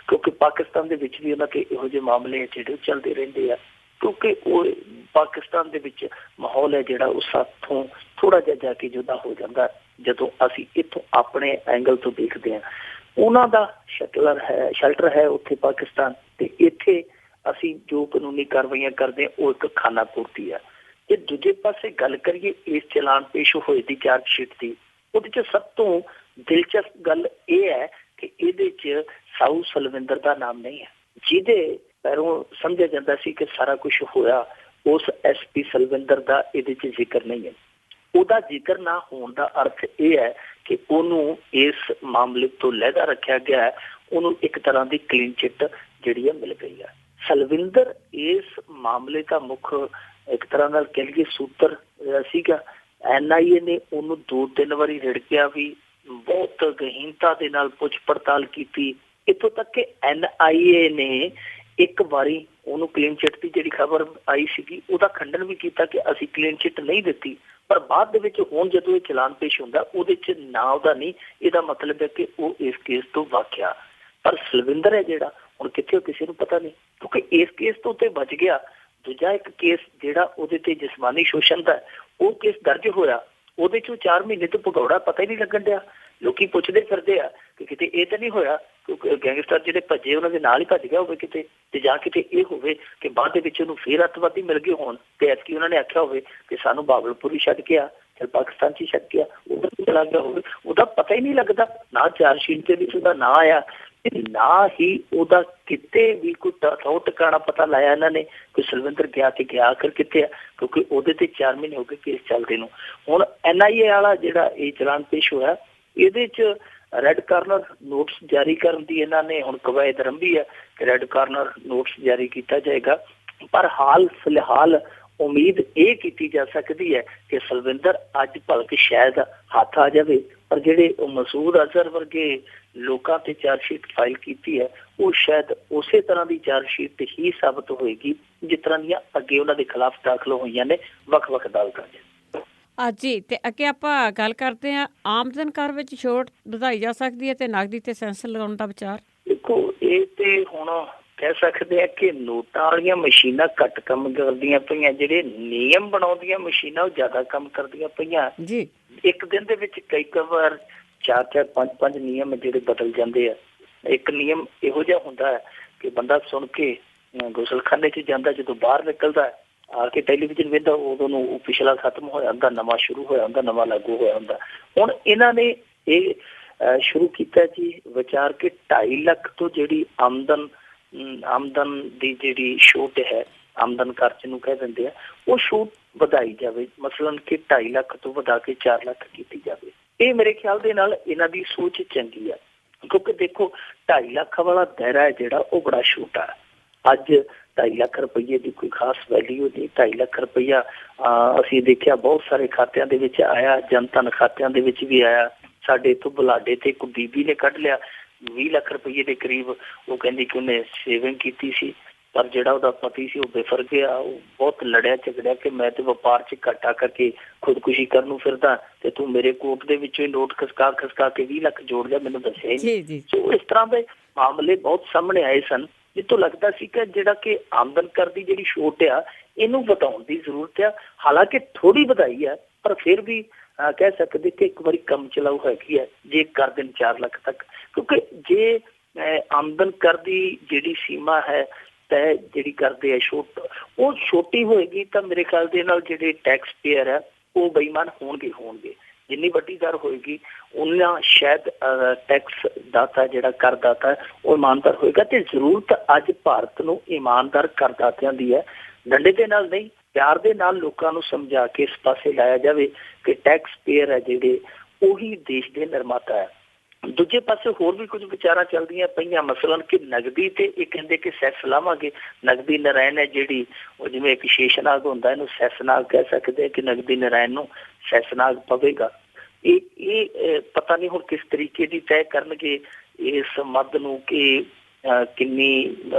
ਕਿਉਂਕਿ ਪਾਕਿਸਤਾਨ ਦੇ ਵਿੱਚ ਵੀ ਉਹਨਾਂ ਤੇ ਇਹੋ ਜਿਹੇ ਮਾਮਲੇ ਜਿਹੜੇ ਚੱਲਦੇ ਰਹਿੰਦੇ ਆ, ਕਿਉਂਕਿ ਉਹ ਪਾਕਿਸਤਾਨ ਦੇ ਵਿੱਚ ਮਾਹੌਲ ਹੈ ਜਿਹੜਾ ਉਹ ਸਾਥੋਂ ਥੋੜਾ ਜਿਹਾ ਜਾ ਕੇ ਜੁਦਾ ਹੋ ਜਾਂਦਾ ਜਦੋਂ ਅਸੀਂ ਇੱਥੋਂ ਆਪਣੇ ਐਂਗਲ ਤੋਂ ਦੇਖਦੇ ਹਾਂ। ਉਹਨਾਂ ਦਾ ਸ਼ੈਲਟਰ ਹੈ ਉੱਥੇ ਪਾਕਿਸਤਾਨ, ਤੇ ਇੱਥੇ ਅਸੀਂ ਜੋ ਕਾਨੂੰਨੀ ਕਾਰਵਾਈਆਂ ਕਰਦੇ ਹਾਂ ਉਹ ਇੱਕ ਖਾਨਾ ਪੂਰਤੀ ਆ। ਜੇ ਦੂਜੇ ਪਾਸੇ ਗੱਲ ਕਰੀਏ ਇਸ ਚਲਾਨ ਪੇਸ਼ ਹੋਏ ਦੀ ਚਾਰਜ ਸ਼ੀਟ ਦੀ, ਉਹਦੇ 'ਚ ਸਭ ਤੋਂ ਦਿਲਚਸਪ ਗੱਲ ਇਹ ਹੈ ਕਿ ਇਹਦੇ 'ਚ ਸਾਊ ਸਲਵਿੰਦਰ ਦਾ ਨਾਮ ਨਹੀਂ ਹੈ, ਜਿਹਦੇ ਪੈਰੋਂ ਸਮਝਿਆ ਜਾਂਦਾ ਸੀ ਕਿ ਸਾਰਾ ਕੁਝ ਹੋਇਆ। ਉਸ SP ਸਲਵਿੰਦਰ ਦਾ ਇਹਦੇ 'ਚ ਜ਼ਿਕਰ ਨਹੀਂ ਹੈ। ਉਹਦਾ ਜ਼ਿਕਰ ਨਾ ਹੋਣ ਦਾ ਅਰਥ ਇਹ ਹੈ ਕਿ ਉਹਨੂੰ ਇਸ ਮਾਮਲੇ ਤੋਂ ਲਹਿਦਾ ਰੱਖਿਆ ਗਿਆ ਹੈ, ਉਹਨੂੰ ਇੱਕ ਤਰ੍ਹਾਂ ਦੀ ਕਲੀਨ ਚਿੱਟ ਜਿਹੜੀ ਹੈ ਮਿਲ ਗਈ ਹੈ। ਸਲਵਿੰਦਰ ਇਸ ਮਾਮਲੇ ਦਾ ਮੁੱਖ ਇੱਕ ਤਰ੍ਹਾਂ ਨਾਲ ਕਹਿ ਲਈਏ ਸੂਤਰ ਸੀਗਾ। NIA ਨੇ ਉਹਨੂੰ 2-3 ਵਾਰੀ ਰਿੜਕਿਆ ਵੀ, ਬਹੁਤ ਗਹੀਨਤਾ ਦੇ ਨਾਲ ਪੁੱਛ ਪੜਤਾਲ ਕੀਤੀ, ਇੱਥੋਂ ਤੱਕ ਕਿ NIA ਨੇ ਇੱਕ ਵਾਰੀ ਉਹਨੂੰ ਕਲੀਨ ਚਿੱਟ ਦੀ ਜਿਹੜੀ ਖਬਰ ਆਈ ਸੀਗੀ ਉਹਦਾ ਖੰਡਨ ਵੀ ਕੀਤਾ ਕਿ ਅਸੀਂ ਕਲੀਨ ਚਿੱਟ ਨਹੀਂ ਦਿੱਤੀ। ਪਰ ਬਾਅਦ ਦੇ ਵਿੱਚ ਹੁਣ ਜਦੋਂ ਇਹ ਚਲਾਨ ਪੇਸ਼ ਹੁੰਦਾ ਉਹਦੇ 'ਚ ਨਾ ਉਹਦਾ ਨਹੀਂ, ਇਹਦਾ ਮਤਲਬ ਹੈ ਕਿ ਉਹ ਇਸ ਕੇਸ ਤੋਂ ਵਾਕਿਆ। ਪਰ ਸਲਵਿੰਦਰ ਹੈ ਜਿਹੜਾ ਹੁਣ ਕਿੱਥੇ, ਕਿਸੇ ਨੂੰ ਪਤਾ ਨਹੀਂ, ਕਿਉਂਕਿ ਇਸ ਕੇਸ ਤੋਂ ਤੇ ਬਚ ਗਿਆ। ਦੂਜਾ ਇੱਕ ਕੇਸ ਜਿਹੜਾ ਉਹਦੇ ਤੇ ਜਿਸਮਾਨੀ ਸ਼ੋਸ਼ਣ ਦਾ, ਉਹ ਕੇਸ ਦਰਜ ਹੋਇਆ, ਉਹਦੇ 'ਚੋਂ 4 ਮਹੀਨੇ ਤੋਂ ਭਗੌੜਾ ਪਤਾ ਹੀ ਨਹੀਂ ਲੱਗਣ ਡਿਆ। ਲੋਕੀ ਪੁੱਛਦੇ ਫਿਰਦੇ ਆ ਕਿ ਕਿਤੇ ਇਹ ਤਾਂ ਨਹੀਂ ਹੋਇਆ ਕਿਉਂਕਿ ਗੈਂਗਸਟਰ ਜਿਹੜੇ ਭੱਜੇ ਉਹਨਾਂ ਦੇ ਨਾਲ ਹੀ ਭੱਜ ਗਿਆ ਹੋਵੇ ਕਿਤੇ, ਤੇ ਜਾਂ ਕਿਤੇ ਇਹ ਹੋਵੇ ਕਿ ਬਾਅਦ ਦੇ ਵਿੱਚ ਉਹਨੂੰ ਫੇਰ ਅੱਤਵਾਦੀ ਮਿਲ ਗਏ ਹੋਣ ਤੇ ਐਤਕੀ ਉਹਨਾਂ ਨੇ ਆਖਿਆ ਹੋਵੇ ਕਿ ਸਾਨੂੰ ਬਾਵਲਪੁਰ ਹੀ ਛੱਡ ਕੇ ਆ, ਚੱਲ ਪਾਕਿਸਤਾਨ 'ਚ ਹੀ ਛੱਡ ਕੇ ਆ, ਉਧਰ ਚਲਾ ਗਿਆ ਹੋਵੇ। ਉਹਦਾ ਪਤਾ ਹੀ ਨਹੀਂ ਲੱਗਦਾ, ਨਾ ਚਾਰਜ ਸ਼ੀਟ ਦੇ ਵਿੱਚ ਉਹਦਾ ਨਾਂ ਆਇਆ, ਨਾ ਹੀ ਉਹਦਾ ਕਿਤੇ ਵੀ ਕੋਈ ਟਿਕਾਣਾ ਪਤਾ ਲਾਇਆ ਇਹਨਾਂ ਨੇ ਕਿ ਸਲਵਿੰਦਰ ਗਿਆ ਤੇ ਗਿਆ ਆਖਰ ਕਿੱਥੇ ਆ, ਕਿਉਂਕਿ ਉਹਦੇ ਤੇ 4 ਮਹੀਨੇ ਹੋ ਗਏ ਕੇਸ ਚੱਲਦੇ ਨੂੰ। ਹੁਣ NIA ਵਾਲਾ ਜਿਹੜਾ ਇਹ ਚਲਾਨ ਪੇਸ਼ ਹੋਇਆ, ਇਹਦੇ 'ਚ ਰੈੱਡ ਕਾਰਨਰ ਨੋਟਿਸ ਜਾਰੀ ਕਰਨ ਦੀ ਇਹਨਾਂ ਨੇ ਹੁਣ ਕਵਾਇਦ ਆਰੰਭੀ ਹੈ ਕਿ ਰੈੱਡ ਕਾਰਨਰ ਨੋਟਿਸ ਜਾਰੀ ਕੀਤਾ ਜਾਏਗਾ। ਪਰ ਫਿਲਹਾਲ ਉਮੀਦ ਇਹ ਕੀਤੀ ਜਾ ਸਕਦੀ ਹੈ ਕਿ ਸਲਵਿੰਦਰ ਅੱਜ ਭਲਕੇ ਸ਼ਾਇਦ ਹੱਥ ਆ ਜਾਵੇ, ਪਰ ਜਿਹੜੇ ਮਸੂਦ ਅਜ਼ਹਰ ਵਰਗੇ ਲੋਕਾਂ ਤੇ ਚਾਰਜ ਸ਼ੀਟ ਫਾਈਲ ਕੀਤੀ ਹੈ ਉਹ ਸ਼ਾਇਦ ਉਸੇ ਤਰ੍ਹਾਂ ਦੀ ਚਾਰਜ ਸ਼ੀਟ ਹੀ ਸਾਬਤ ਹੋਏਗੀ ਜਿਸ ਤਰ੍ਹਾਂ ਦੀਆਂ ਅੱਗੇ ਉਹਨਾਂ ਦੇ ਖਿਲਾਫ ਦਾਖਲ ਹੋਈਆਂ ਨੇ ਵੱਖ-ਵੱਖ ਅਦਾਲਤਾਂ 'ਚ। ਜੀ, ਤੇ ਅੱਗੇ ਆਪਾਂ ਗੱਲ ਕਰਦੇ ਹਾਂ ਆਮਦਨ ਕਰ ਵਿੱਚ ਛੋਟ ਵਧਾਈ ਜਾ ਸਕਦੀ ਹੈ ਤੇ ਨਕਦੀ ਤੇ ਸੈਂਸਰ ਲਗਾਉਣ ਦਾ ਵਿਚਾਰ। ਦੇਖੋ, ਇਹ ਤੇ ਹੁਣ ਕਹਿ ਸਕਦੇ ਆ ਕਿ ਨੋਟਾਂ ਵਾਲੀਆਂ ਮਸ਼ੀਨਾਂ ਘੱਟ ਕੰਮ ਕਰਦੀਆਂ ਪਈਆਂ, ਜਿਹੜੇ ਨਿਯਮ ਬਣਾਉਂਦੀਆਂ ਮਸ਼ੀਨਾਂ ਉਹ ਜ਼ਿਆਦਾ ਕੰਮ ਕਰਦੀਆਂ ਪਈਆਂ ਜੀ। ਇੱਕ ਦਿਨ ਦੇ ਵਿੱਚ ਕਈ ਵਾਰ 4-4, 5-5 ਨਿਯਮ ਜਿਹੜੇ ਬਦਲ ਜਾਂਦੇ ਆ। ਇੱਕ ਨਿਯਮ ਇਹੋ ਜਿਹਾ ਹੁੰਦਾ ਹੈ ਕਿ ਬੰਦਾ ਸੁਣ ਕੇ ਗੁਸਲਖਾਨੇ 'ਚ ਜਾਂਦਾ, ਜਦੋਂ ਬਾਹਰ ਨਿਕਲਦਾ ਆ ਕੇ ਟੈਲੀਵਿਜ਼ਨ ਵੇਖਦਾ ਉਦੋਂ ਨੂੰ ਉਹ ਪਿਛਲਾ ਖਤਮ ਹੋਇਆ ਹੁੰਦਾ, ਨਵਾਂ ਸ਼ੁਰੂ ਹੋਇਆ ਹੁੰਦਾ, ਨਵਾਂ ਲਾਗੂ ਹੋਇਆ ਹੁੰਦਾ। ਹੁਣ ਇਹਨਾਂ ਨੇ ਇਹ ਸ਼ੁਰੂ ਕੀਤਾ ਜੀ ਵਿਚਾਰ ਕਿ 2.5 ਲੱਖ ਤੋਂ ਜਿਹੜੀ ਆਮਦਨ ਦੀ ਜਿਹੜੀ ਛੂਟ ਹੈ, ਆਮਦਨ ਕਰ ਜਿਹਨੂੰ ਕਹਿ ਦਿੰਦੇ ਆ, ਉਹ ਛੂਟ ਵਧਾਈ ਜਾਵੇ। ਮਸਲਨ ਕਿ 2.5 ਲੱਖ ਤੋਂ ਵਧਾ ਕੇ 4 ਲੱਖ ਕੀਤੀ ਜਾਵੇ। ਇਹ ਮੇਰੇ ਖਿਆਲ ਦੇ ਨਾਲ ਇਹਨਾਂ ਦੀ ਸੋਚ ਚੰਗੀ ਆ, ਕਿਉਂਕਿ ਦੇਖੋ 2.5 ਲੱਖ ਵਾਲਾ ਦਾਇਰਾ ਹੈ ਜਿਹੜਾ ਉਹ ਬੜਾ ਛੋਟਾ ਹੈ। ਅੱਜ 2.5 ਲੱਖ ਰੁਪਈਏ ਦੀ ਕੋਈ ਖਾਸ ਵੈਲਿਊ ਨਹੀਂ। 2.5 ਲੱਖ ਰੁਪਈਆ ਅਸੀਂ ਦੇਖਿਆ ਬਹੁਤ ਸਾਰੇ ਖਾਤਿਆਂ ਦੇ ਵਿੱਚ ਆਇਆ, ਜਨਧਨ ਖਾਤਿਆਂ ਦੇ ਵਿੱਚ ਵੀ ਆਇਆ। ਸਾਡੇ ਇੱਥੋਂ ਬੁਲਾਡੇ ਤੇ ਇੱਕ ਬੀਬੀ ਨੇ ਕੱਢ ਲਿਆ 20 ਲੱਖ ਰੁਪਈਏ ਦੇ ਕਰੀਬ। ਉਹ ਕਹਿੰਦੀ ਕਿ ਉਹਨੇ ਸੇਵਿੰਗ ਕੀਤੀ ਸੀ, ਪਰ ਜਿਹੜਾ ਉਹਦਾ ਪਤੀ ਸੀ ਉਹ ਬਿਫਰ ਗਿਆ। ਉਹ ਬਹੁਤ ਲੜਿਆ ਝਗੜਿਆ ਕਿ ਮੈਂ ਤੇ ਵਪਾਰ 'ਚ ਘਾਟਾ ਕਰਕੇ ਖੁਦਕੁਸ਼ੀ ਕਰਨ ਨੂੰ ਫਿਰਦਾ ਤੇ ਤੂੰ ਮੇਰੇ ਕੋਟ ਦੇ ਵਿੱਚੋਂ ਹੀ ਨੋਟ ਖਸਕਾ ਕੇ 20 ਲੱਖ ਜੋੜ ਲਿਆ, ਮੈਨੂੰ ਦੱਸਿਆ ਹੀ ਨਹੀਂ। ਸੋ ਇਸ ਤਰ੍ਹਾਂ ਦੇ ਮਾਮਲੇ ਬਹੁਤ ਸਾਹਮਣੇ ਆਏ ਸਨ ਜਿੱਥੋਂ ਲੱਗਦਾ ਸੀ ਕਿ ਜਿਹੜਾ ਕਿ ਆਮਦਨ ਕਰ ਦੀ ਜਿਹੜੀ ਛੋਟ ਆ ਇਹਨੂੰ ਵਧਾਉਣ ਦੀ ਜ਼ਰੂਰਤ ਆ। ਹਾਲਾਂਕਿ ਥੋੜੀ ਵਧਾਈ ਹੈ ਪਰ ਫਿਰ ਵੀ ਕਹਿ ਸਕਦੇ ਕਿ ਇੱਕ ਵਾਰੀ ਕੰਮ ਚਲਾਊ ਹੈਗੀ ਹੈ ਜੇ ਕਰ ਦੇਣ 4 ਲੱਖ ਤੱਕ, ਕਿਉਂਕਿ ਜੇ ਆਮਦਨ ਕਰ ਦੀ ਜਿਹੜੀ ਸੀਮਾ ਹੈ ਤੈਅ ਜਿਹੜੀ ਕਰਦੇ ਆ ਛੋਟ ਉਹ ਛੋਟੀ ਹੋਏਗੀ ਤਾਂ ਮੇਰੇ ਖਿਆਲ ਦੇ ਨਾਲ ਜਿਹੜੇ ਟੈਕਸ ਪੇਅਰ ਹੈ ਉਹ ਬੇਈਮਾਨ ਹੋਣਗੇ। ਜਿੰਨੀ ਵੱਡੀ ਦਰ ਹੋਏਗੀ ਉਹਨਾਂ ਸ਼ਾਇਦ ਟੈਕਸ ਦਾਤਾ ਜਿਹੜਾ ਕਰਦਾਤਾ ਉਹ ਇਮਾਨਦਾਰ ਹੋਏਗਾ। ਤੇ ਜ਼ਰੂਰਤ ਅੱਜ ਭਾਰਤ ਨੂੰ ਇਮਾਨਦਾਰ ਕਰਦਾਤਿਆਂ ਦੀ ਹੈ, ਡੰਡੇ ਦੇ ਨਾਲ ਨਹੀਂ, ਪਿਆਰ ਦੇ ਨਾਲ ਲੋਕਾਂ ਨੂੰ ਸਮਝਾ ਕੇ ਇਸ ਪਾਸੇ ਲਾਇਆ ਜਾਵੇ ਕਿ ਟੈਕਸ ਪੇਅਰ ਹੈ ਜਿਹੜੇ ਉਹੀ ਦੇਸ਼ ਦੇ ਨਿਰਮਾਤਾ ਹੈ। ਦੂਜੇ ਪਾਸੇ ਹੋਰ ਵੀ ਕੁਝ ਵਿਚਾਰਾਂ ਚੱਲਦੀਆਂ ਪਈਆਂ, ਮਸਲਨ ਕਿ ਨਗਦੀ ਤੇ ਇਹ ਕਹਿੰਦੇ ਕਿ ਸੈਸ ਲਾਵਾਂਗੇ। ਨਗਦੀ ਨਾਰਾਇਣ ਹੈ ਜਿਹੜੀ ਉਹ ਜਿਵੇਂ ਇੱਕ ਸ਼ੇਸ਼ਨਾਗ ਹੁੰਦਾ ਇਹਨੂੰ ਸੈਸਨਾਗ ਕਹਿ ਸਕਦੇ ਕਿ ਨਗਦੀ ਨਾਰਾਇਣ ਨੂੰ ਸੈਸਨਾਗ ਪਵੇਗਾ। ਇਹ ਪਤਾ ਨਹੀਂ ਹੁਣ ਕਿਸ ਤਰੀਕੇ ਦੀ ਤੈਅ ਕਰਨਗੇ ਇਸ ਮੱਦ ਨੂੰ ਕਿ ਕਿੰਨੀ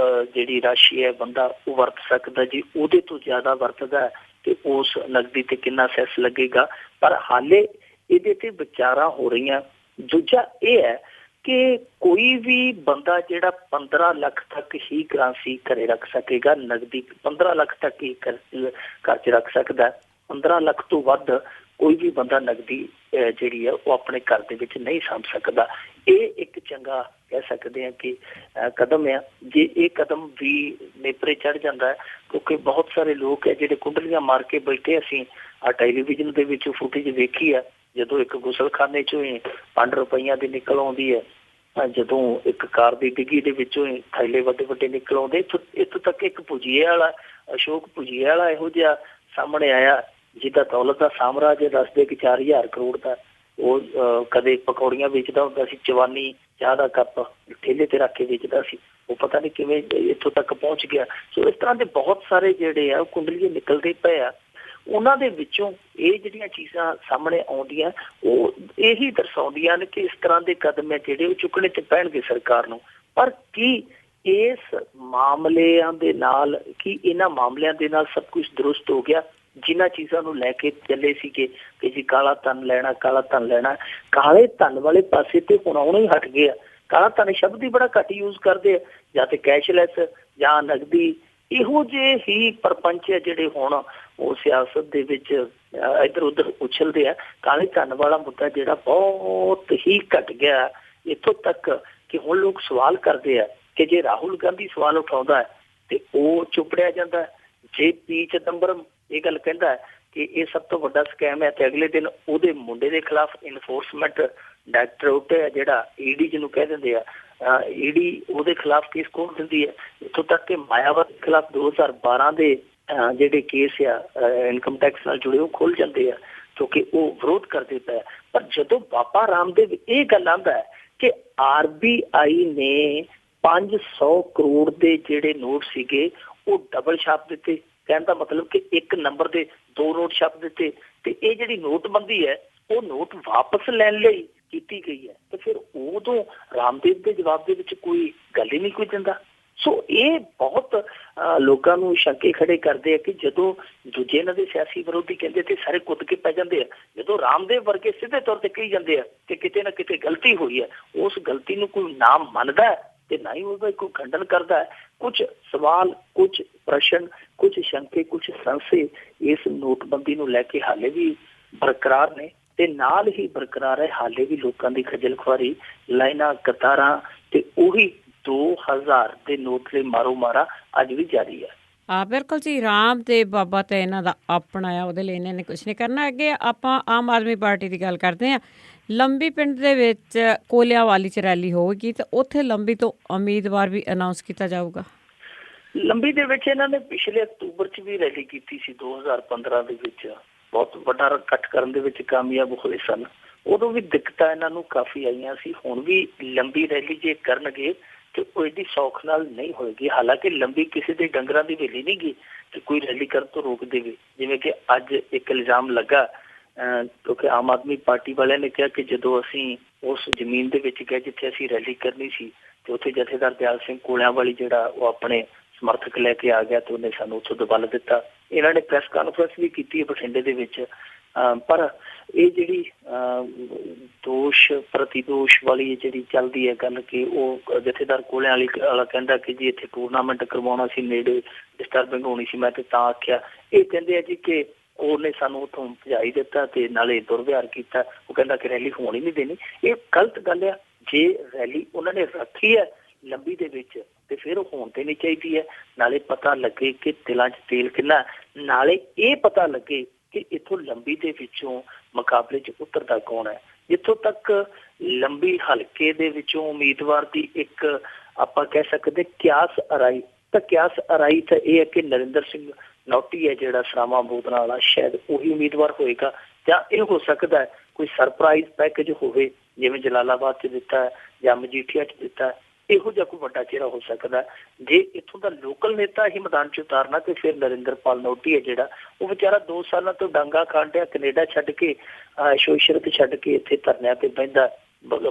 ਜਿਹੜੀ ਰਾਸ਼ੀ ਹੈ ਬੰਦਾ ਉਹ ਵਰਤ ਸਕਦਾ। ਜੀ ਉਹਦੇ ਤੋਂ ਜ਼ਿਆਦਾ ਵਰਤਦਾ ਤੇ ਉਸ ਨਗਦੀ ਤੇ ਕਿੰਨਾ ਸੈਸ ਲੱਗੇਗਾ, ਪਰ ਹਾਲੇ ਇਹਦੇ ਤੇ ਵਿਚਾਰਾਂ ਹੋ ਰਹੀਆਂ। ਦੂਜਾ ਇਹ ਹੈ ਕਿ ਕੋਈ ਵੀ ਬੰਦਾ ਜਿਹੜਾ 15 ਲੱਖ ਤੱਕ ਹੀ ਕਰੰਸੀ ਘਰੇ ਰੱਖ ਸਕੇਗਾ, ਨਗਦੀ 15 ਲੱਖ ਤੱਕ ਹੀ ਘਰ 'ਚ ਰੱਖ ਸਕਦਾ। 15 ਲੱਖ ਤੋਂ ਵੱਧ ਕੋਈ ਵੀ ਬੰਦਾ ਨਗਦੀ ਜਿਹੜੀ ਹੈ ਉਹ ਆਪਣੇ ਘਰ ਦੇ ਵਿੱਚ ਨਹੀਂ ਸਾਂਭ ਸਕਦਾ। ਇਹ ਇੱਕ ਚੰਗਾ ਕਹਿ ਸਕਦੇ ਹਾਂ ਕਿ ਕਦਮ ਆ। ਜੇ ਇਹ ਕਦਮ ਵੀ ਨੇਪਰੇ ਚੜ੍ਹ ਜਾਂਦਾ ਹੈ ਕਿਉਂਕਿ ਬਹੁਤ ਸਾਰੇ ਲੋਕ ਹੈ ਜਿਹੜੇ ਕੁੰਡਲੀਆਂ ਮਾਰ ਕੇ ਬੈਠੇ, ਅਸੀਂ ਟੈਲੀਵਿਜ਼ਨ ਦੇ ਵਿੱਚ ਫੁਟੇਜ ਵੇਖੀ ਆ ਜਦੋਂ ਇੱਕ ਗੁਸਲਖਾਨੇ ਚੋਂ ਹੀ 5 ਰੁਪਈਆਂ ਦੀ ਨਿਕਲ ਆਉਂਦੀ ਹੈ, ਜਦੋਂ ਇੱਕ ਕਾਰ ਦੀ ਡਿੱਗੀ ਦੇ ਵਿੱਚੋਂ ਹੀ ਥੈਲੇ ਵੱਡੇ ਨਿਕਲ ਆਉਂਦੇ। ਇੱਥੋਂ ਤੱਕ ਇੱਕ ਭੁਜੀਏ ਵਾਲਾ ਅਸ਼ੋਕ ਭੁਜੀਏ ਵਾਲਾ ਇਹੋ ਜਿਹਾ ਸਾਹਮਣੇ ਆਇਆ ਜਿਹਦਾ ਦੌਲਤ ਦਾ ਸਾਮਰਾਜ ਦੱਸਦੇ ਕਿ 4000 ਕਰੋੜ ਦਾ। ਉਹ ਕਦੇ ਪਕੌੜੀਆਂ ਵੇਚਦਾ ਹੁੰਦਾ ਸੀ, ਚਵਾਨੀ ਚਾਹ ਦਾ ਕੱਪ ਠੇਲੇ ਤੇ ਰੱਖ ਕੇ ਵੇਚਦਾ ਸੀ, ਉਹ ਪਤਾ ਨਹੀਂ ਕਿਵੇਂ ਇੱਥੋਂ ਤੱਕ ਪਹੁੰਚ ਗਿਆ। ਸੋ ਇਸ ਤਰ੍ਹਾਂ ਦੇ ਬਹੁਤ ਸਾਰੇ ਜਿਹੜੇ ਆ ਕੁੰਡਲੀਏ ਨਿਕਲਦੇ ਪਏ ਆ। ਉਹਨਾਂ ਦੇ ਵਿੱਚੋਂ ਇਹ ਜਿਹੜੀਆਂ ਚੀਜ਼ਾਂ ਸਾਹਮਣੇ ਆਉਂਦੀਆਂ ਉਹ ਇਹੀ ਦਰਸਾਉਂਦੀਆਂ ਨੇ ਕਿ ਇਸ ਤਰ੍ਹਾਂ ਦੇ ਕਦਮ ਹੈ ਜਿਹੜੇ ਉਹ ਚੁੱਕਣੇ ਤੇ ਪੈਣਗੇ ਸਰਕਾਰ ਨੂੰ। ਪਰ ਕੀ ਇਸ ਮਾਮਲਿਆਂ ਦੇ ਨਾਲ ਇਹਨਾਂ ਮਾਮਲਿਆਂ ਦੇ ਨਾਲ ਸਭ ਕੁਝ ਦਰੁਸਤ ਹੋ ਗਿਆ? ਜਿਨ੍ਹਾਂ ਚੀਜ਼ਾਂ ਨੂੰ ਲੈ ਕੇ ਚੱਲੇ ਸੀਗੇ ਕਿ ਜੀ ਕਾਲਾ ਧਨ ਲੈਣਾ, ਕਾਲੇ ਧਨ ਵਾਲੇ ਪਾਸੇ ਤੇ ਹੁਣ ਆਉਣਾ ਹੀ ਹਟ ਗਿਆ। ਕਾਲਾ ਧਨ ਸ਼ਬਦ ਹੀ ਬੜਾ ਘੱਟ ਯੂਜ਼ ਕਰਦੇ ਆ, ਜਾਂ ਤੇ ਕੈਸ਼ਲੈਸ ਜਾਂ ਨਗਦੀ। ਇਹੋ ਜਿਹੇ ਹੀ ਪਰਪੰਚ ਹੈ ਜਿਹੜੇ ਹੁਣ ਉਹ ਸਿਆਸਤ ਦੇ ਵਿੱਚ ਇੱਧਰ ਉੱਧਰ ਉਛਲਦੇ ਆ। ਕਾਲੇ ਧਨ ਵਾਲਾ ਮੁੱਦਾ ਜਿਹੜਾ ਬਹੁਤ ਹੀ ਘਟ ਗਿਆ, ਇੱਥੋਂ ਤੱਕ ਕਿ ਹੁਣ ਲੋਕ ਸਵਾਲ ਕਰਦੇ ਆ ਕਿ ਜੇ ਰਾਹੁਲ ਗਾਂਧੀ ਸਵਾਲ ਉਠਾਉਂਦਾ ਹੈ ਤੇ ਉਹ ਚੁੱਪੜਿਆ ਜਾਂਦਾ। ਜੇ ਪੀ ਚਿਦੰਬਰਮ ਇਹ ਗੱਲ ਕਹਿੰਦਾ ਹੈ ਕਿ ਇਹ ਸਭ ਤੋਂ ਵੱਡਾ ਸਕੈਮ ਹੈ ਤੇ ਅਗਲੇ ਦਿਨ ਉਹਦੇ ਮੁੰਡੇ ਦੇ ਖਿਲਾਫ ਇਨਫੋਰਸਮੈਂਟ ਡਾਇਰੈਕਟੋਰੇਟ ਹੈ ਜਿਹੜਾ ਈਡੀ ਜਿਹਨੂੰ ਕਹਿ ਦਿੰਦੇ ਆ, ਈਡੀ ਉਹਦੇ ਖਿਲਾਫ ਕੇਸ ਖੋਲ ਦਿੰਦੀ ਹੈ। ਇੱਥੋਂ ਤੱਕ ਕਿ ਮਾਇਆਵਤੀ ਖਿਲਾਫ 2012 ਦੇ ਜਿਹੜੇ ਕੇਸ ਆ ਇਨਕਮ ਟੈਕਸ ਨਾਲ ਜੁੜੇ ਉਹ ਖੁੱਲ ਜਾਂਦੇ ਆ ਕਿਉਂਕਿ ਉਹ ਵਿਰੋਧ ਕਰਦੇ ਪਏ। ਪਰ ਜਦੋਂ ਬਾਬਾ ਰਾਮਦੇਵ ਇਹ ਗੱਲ ਆਂਦਾ ਹੈ ਕਿ RBI ਨੇ 500 ਕਰੋੜ ਦੇ ਜਿਹੜੇ ਨੋਟ ਸੀਗੇ ਉਹ ਡਬਲ ਛਾਪ ਦਿੱਤੇ, ਕਹਿਣ ਦਾ ਮਤਲਬ ਕਿ ਇੱਕ ਨੰਬਰ ਦੇ 2 ਨੋਟ ਛਾਪ ਦਿੱਤੇ, ਤੇ ਇਹ ਜਿਹੜੀ ਨੋਟਬੰਦੀ ਹੈ ਉਹ ਨੋਟ ਵਾਪਸ ਲੈਣ ਲਈ ਕੀਤੀ ਗਈ ਹੈ। ਤੇ ਫਿਰ ਉਦੋਂ ਰਾਮਦੇਵ ਦੇ ਜਵਾਬ ਦੇ ਵਿੱਚ ਕੋਈ ਗੱਲ ਹੀ ਨਹੀਂ ਕੋਈ ਦਿੰਦਾ। ਸੋ ਇਹ ਬਹੁਤ ਲੋਕਾਂ ਨੂੰ ਸ਼ੰਕੇ ਖੜੇ ਕਰਦੇ ਆ ਕਿ ਜਦੋਂ ਦੂਜੇ ਇਹਨਾਂ ਦੇ ਸਿਆਸੀ ਵਿਰੋਧੀ ਕਹਿੰਦੇ ਤੇ ਸਾਰੇ ਕੁੱਦ ਕੇ ਪੈ ਜਾਂਦੇ ਆ, ਜਦੋਂ ਰਾਮਦੇਵ ਵਰਗੇ ਸਿੱਧੇ ਤੌਰ ਤੇ ਕਹੀ ਜਾਂਦੇ ਆ ਕਿ ਕਿਤੇ ਨਾ ਕਿਤੇ ਗਲਤੀ ਹੋਈ ਹੈ, ਉਸ ਗਲਤੀ ਨੂੰ ਕੋਈ ਨਾ ਮੰਨਦਾ ਹੈ ਤੇ ਨਾ ਹੀ ਉਹਦਾ ਕੋਈ ਖੰਡਨ ਕਰਦਾ ਹੈ। ਕੁਝ ਸਵਾਲ, ਕੁਝ ਪ੍ਰਸ਼ਨ, ਕੁਝ ਸ਼ੰਕੇ, ਕੁਝ ਸੰਸ਼ੇ ਇਸ ਨੋਟਬੰਦੀ ਨੂੰ ਲੈ ਕੇ ਹਾਲੇ ਵੀ ਬਰਕਰਾਰ ਨੇ ਤੇ ਨਾਲ ਹੀ ਬਰਕਰਾਰ ਹੈ ਹਾਲੇ ਵੀ ਲੋਕਾਂ ਦੀ ਖੱਜਲ ਖੁਆਰੀ, ਲਾਈਨਾਂ, ਕਤਾਰਾਂ ਤੇ ਉਹੀ 2000 ਦੇ ਨੋਟ ਲਈ ਮਾਰੋ ਮਾਰਾ ਅੱਜ ਵੀ ਜਾਰੀ ਹੈ। ਬਿਲਕੁਲ ਜੀ, ਰਾਮ ਤੇ ਬਾਬਾ ਤੇ ਇਹਨਾਂ ਦਾ ਆਪਣਾ ਆ, ਉਹਦੇ ਲਈ ਇਹਨਾਂ ਨੇ ਕੁਛ ਨਹੀਂ ਕਰਨਾ। ਅੱਗੇ ਆਪਾਂ ਆਮ ਆਦਮੀ ਪਾਰਟੀ ਦੀ ਗੱਲ ਕਰਦੇ ਹਾਂ। ਲੰਬੀ ਪਿੰਡ ਦੇ ਵਿੱਚ ਕੋਲਿਆਂਵਾਲੀ 'ਚ ਰੈਲੀ ਹੋਵੇਗੀ ਤੇ ਉੱਥੇ ਲੰਬੀ ਤੋਂ ਉਮੀਦਵਾਰ ਵੀ ਅਨਾਊਂਸ ਕੀਤਾ ਜਾਊਗਾ। ਲੰਬੀ ਦੇ ਵਿੱਚ ਇਹਨਾਂ ਨੇ ਪਿਛਲੇ ਅਕਤੂਬਰ 'ਚ ਵੀ ਰੈਲੀ ਕੀਤੀ ਸੀ 2015 ਦੇ ਵਿੱਚ, ਬਹੁਤ ਵੱਡਾ ਇਕੱਠ ਕਰਨ ਦੇ ਵਿੱਚ ਕਾਮਯਾਬ ਹੋਏ ਸਨ। ਉਦੋਂ ਵੀ ਦਿੱਕਤਾਂ ਇਹਨਾਂ ਨੂੰ ਕਾਫੀ ਆਈਆਂ ਸੀ। ਹੁਣ ਵੀ ਲੰਬੀ ਰੈਲੀ ਜੇ ਕਰਨਗੇ ਤੇ ਉਹ ਐਡੀ ਸੌਖ ਨਾਲ ਨਹੀਂ ਹੋਏਗੀ। ਹਾਲਾਂਕਿ ਲੰਬੀ ਕਿਸੇ ਦੇ ਡੰਗਰਾਂ ਦੀ ਵੇਲੀ ਨਹੀਂ ਗਈ ਕਿ ਕੋਈ ਰੈਲੀ ਕਰਨ ਤੋਂ ਰੋਕ ਦੇਵੇ। ਜਿਵੇਂ ਕਿ ਅੱਜ ਇੱਕ ਇਲਜ਼ਾਮ ਲੱਗਾ ਕਿਉਂਕਿ ਆਮ ਆਦਮੀ ਪਾਰਟੀ ਵਾਲਿਆਂ ਨੇ ਕਿਹਾ ਕਿ ਜਦੋਂ ਅਸੀਂ ਉਸ ਜ਼ਮੀਨ ਦੇ ਵਿੱਚ ਗਏ ਜਿੱਥੇ ਅਸੀਂ ਰੈਲੀ ਕਰਨੀ ਸੀ ਤੇ ਉੱਥੇ ਜਥੇਦਾਰ ਦਿਆਲ ਸਿੰਘ ਕੋਲਿਆਂਵਾਲੀ ਜਿਹੜਾ ਉਹ ਆਪਣੇ ਸਮਰਥਕ ਲੈ ਕੇ ਆ ਗਿਆ ਤੇ ਉਹਨੇ ਸਾਨੂੰ ਉੱਥੋਂ ਦਬਲ ਦਿੱਤਾ। ਇਹਨਾਂ ਨੇ ਪ੍ਰੈਸ ਕਾਨਫਰੰਸ ਵੀ ਕੀਤੀ ਹੈ ਬਠਿੰਡੇ ਦੇ ਵਿੱਚ, ਪਰ ਇਹ ਜਿਹੜੀ ਦੋਸ਼ ਪ੍ਰਤੀਦੋਸ਼ ਵਾਲੀ ਜਿਹੜੀ ਚੱਲਦੀ ਹੈ ਗੱਲ ਕਿ ਉਹ ਜਥੇਦਾਰ ਕੋਲਿਆਂ ਵਾਲਾ ਕਹਿੰਦਾ ਕਿ ਜੀ ਇੱਥੇ ਟੂਰਨਾਮੈਂਟ ਕਰਵਾਉਣਾ ਸੀ, ਨੇੜੇ ਡਿਸਟਰਬਿੰਗ ਹੋਣੀ ਸੀ, ਮੈਂ ਤੇ ਤਾਂ ਆਖਿਆ। ਇਹ ਕਹਿੰਦੇ ਆ ਜੀ ਕਿ ਉਹਨੇ ਸਾਨੂੰ ਉੱਥੋਂ ਭਜਾਈ ਦਿੱਤਾ ਤੇ ਨਾਲੇ ਦੁਰਵਿਹਾਰ ਕੀਤਾ। ਉਹ ਕਹਿੰਦਾ ਕਿ ਰੈਲੀ ਹੋਣ ਹੀ ਨਹੀਂ ਦੇਣੀ। ਇਹ ਗਲਤ ਗੱਲ ਆ। ਜੇ ਰੈਲੀ ਉਹਨਾਂ ਨੇ ਰੱਖੀ ਹੈ ਲੰਬੀ ਦੇ ਵਿੱਚ ਤੇ ਫਿਰ ਉਹ ਹੋਣ ਦੇਣੀ ਚਾਹੀਦੀ ਹੈ। ਨਾਲੇ ਪਤਾ ਲੱਗੇ ਕਿ ਦਿਲਾਂ 'ਚ ਤੇਲ ਕਿੰਨਾ, ਨਾਲੇ ਇਹ ਪਤਾ ਲੱਗੇ ਕਿ ਇੱਥੋਂ ਲੰਬੀ ਦੇ ਵਿੱਚੋਂ ਮੁਕਾਬਲੇ 'ਚ ਉਤਰਦਾ ਕੌਣ ਹੈ। ਜਿੱਥੋਂ ਤੱਕ ਲੰਬੀ ਹਲਕੇ ਦੇ ਵਿੱਚੋਂ ਉਮੀਦਵਾਰ ਦੀ ਇੱਕ ਆਪਾਂ ਕਹਿ ਸਕਦੇ ਕਿਆਸ ਅਰਾਈ, ਤਾਂ ਕਿਆਸ ਅਰਾਈ ਤਾਂ ਇਹ ਹੈ ਕਿ ਨਰਿੰਦਰ ਸਿੰਘ ਨੌਟੀ ਹੈ ਜਿਹੜਾ ਸਰਾਵਾਂ ਬੋਤਲਾਂ ਵਾਲਾ, ਸ਼ਾਇਦ ਉਹੀ ਉਮੀਦਵਾਰ ਹੋਏਗਾ। ਜਾਂ ਇਹ ਹੋ ਸਕਦਾ ਹੈ ਕੋਈ ਸਰਪ੍ਰਾਈਜ਼ ਪੈਕੇਜ ਹੋਵੇ, ਜਿਵੇਂ ਜਲਾਲਾਬਾਦ 'ਚ ਦਿੱਤਾ ਜਾਂ ਮਜੀਠੀਆ 'ਚ ਦਿੱਤਾ, ਇਹੋ ਜਿਹਾ ਕੋਈ ਵੱਡਾ ਚਿਹਰਾ ਹੋ ਸਕਦਾ। ਜੇ ਇੱਥੋਂ ਦਾ ਲੋਕਲ ਨੇਤਾ ਹੀ ਮੈਦਾਨ 'ਚ ਉਤਾਰਨਾ ਤੇ ਫਿਰ ਨਰਿੰਦਰਪਾਲ ਨੌਟੀ ਹੈ ਜਿਹੜਾ, ਉਹ ਵਿਚਾਰਾ 2 ਸਾਲਾਂ ਤੋਂ ਡਾਂਗਾ ਖਾਣ ਡਿਆ, ਕੈਨੇਡਾ ਛੱਡ ਕੇ, ਸ਼ੋਸ਼ਰਤ ਛੱਡ ਕੇ ਇੱਥੇ ਧਰਨਿਆਂ ਤੇ ਬਹਿੰਦਾ,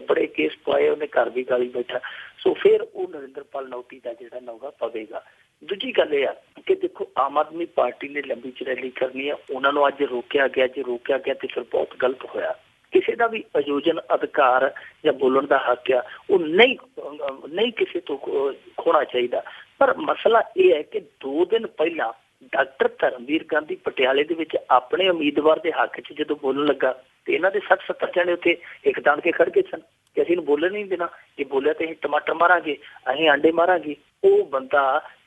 ਬੜੇ ਕੇਸ ਪਵਾਏ, ਉਹਨੇ ਘਰ ਵੀ ਗਾਲੀ ਬੈਠਾ। ਸੋ ਫਿਰ ਉਹ ਨਰਿੰਦਰਪਾਲ ਨੌਟੀ ਦਾ ਜਿਹੜਾ ਨੌਗਾ ਪਵੇਗਾ। ਦੂਜੀ ਗੱਲ ਇਹ ਆ ਕਿ ਦੇਖੋ ਆਮ ਆਦਮੀ ਪਾਰਟੀ ਨੇ ਲੰਬੀ 'ਚ ਰੈਲੀ ਕਰਨੀ ਹੈ, ਉਹਨਾਂ ਨੂੰ ਅੱਜ ਰੋਕਿਆ ਗਿਆ। ਜੇ ਰੋਕਿਆ ਗਿਆ ਤੇ ਫਿਰ ਬਹੁਤ ਗਲਤ ਹੋਇਆ। ਕਿਸੇ ਦਾ ਵੀ ਆਯੋਜਨ ਅਧਿਕਾਰ ਜਾਂ ਬੋਲਣ ਦਾ ਹੱਕ ਆ, ਉਹ ਨਹੀਂ ਕਿਸੇ ਤੋਂ ਖੋਣਾ ਚਾਹੀਦਾ। ਪਰ ਮਸਲਾ ਇਹ ਹੈ ਕਿ 2 ਦਿਨ ਪਹਿਲਾਂ ਡਾਕਟਰ ਧਰਮਵੀਰ ਗਾਂਧੀ ਪਟਿਆਲੇ ਦੇ ਵਿੱਚ ਆਪਣੇ ਉਮੀਦਵਾਰ ਦੇ ਹੱਕ 'ਚ ਜਦੋਂ ਬੋਲਣ ਲੱਗਾ ਤੇ ਇਹਨਾਂ ਦੇ 60-70 ਜਣੇ ਉੱਥੇ ਇੱਕ ਤਾਣ ਕੇ ਖੜ ਗਏ ਸਨ ਕਿ ਅਸੀਂ ਇਹਨੂੰ ਬੋਲਣ ਨਹੀਂ ਦੇਣਾ, ਜੇ ਬੋਲਿਆ ਤੇ ਅਸੀਂ ਟਮਾਟਰ ਮਾਰਾਂਗੇ, ਅਸੀਂ ਆਂਡੇ ਮਾਰਾਂਗੇ। ਉਹ ਬੰਦਾ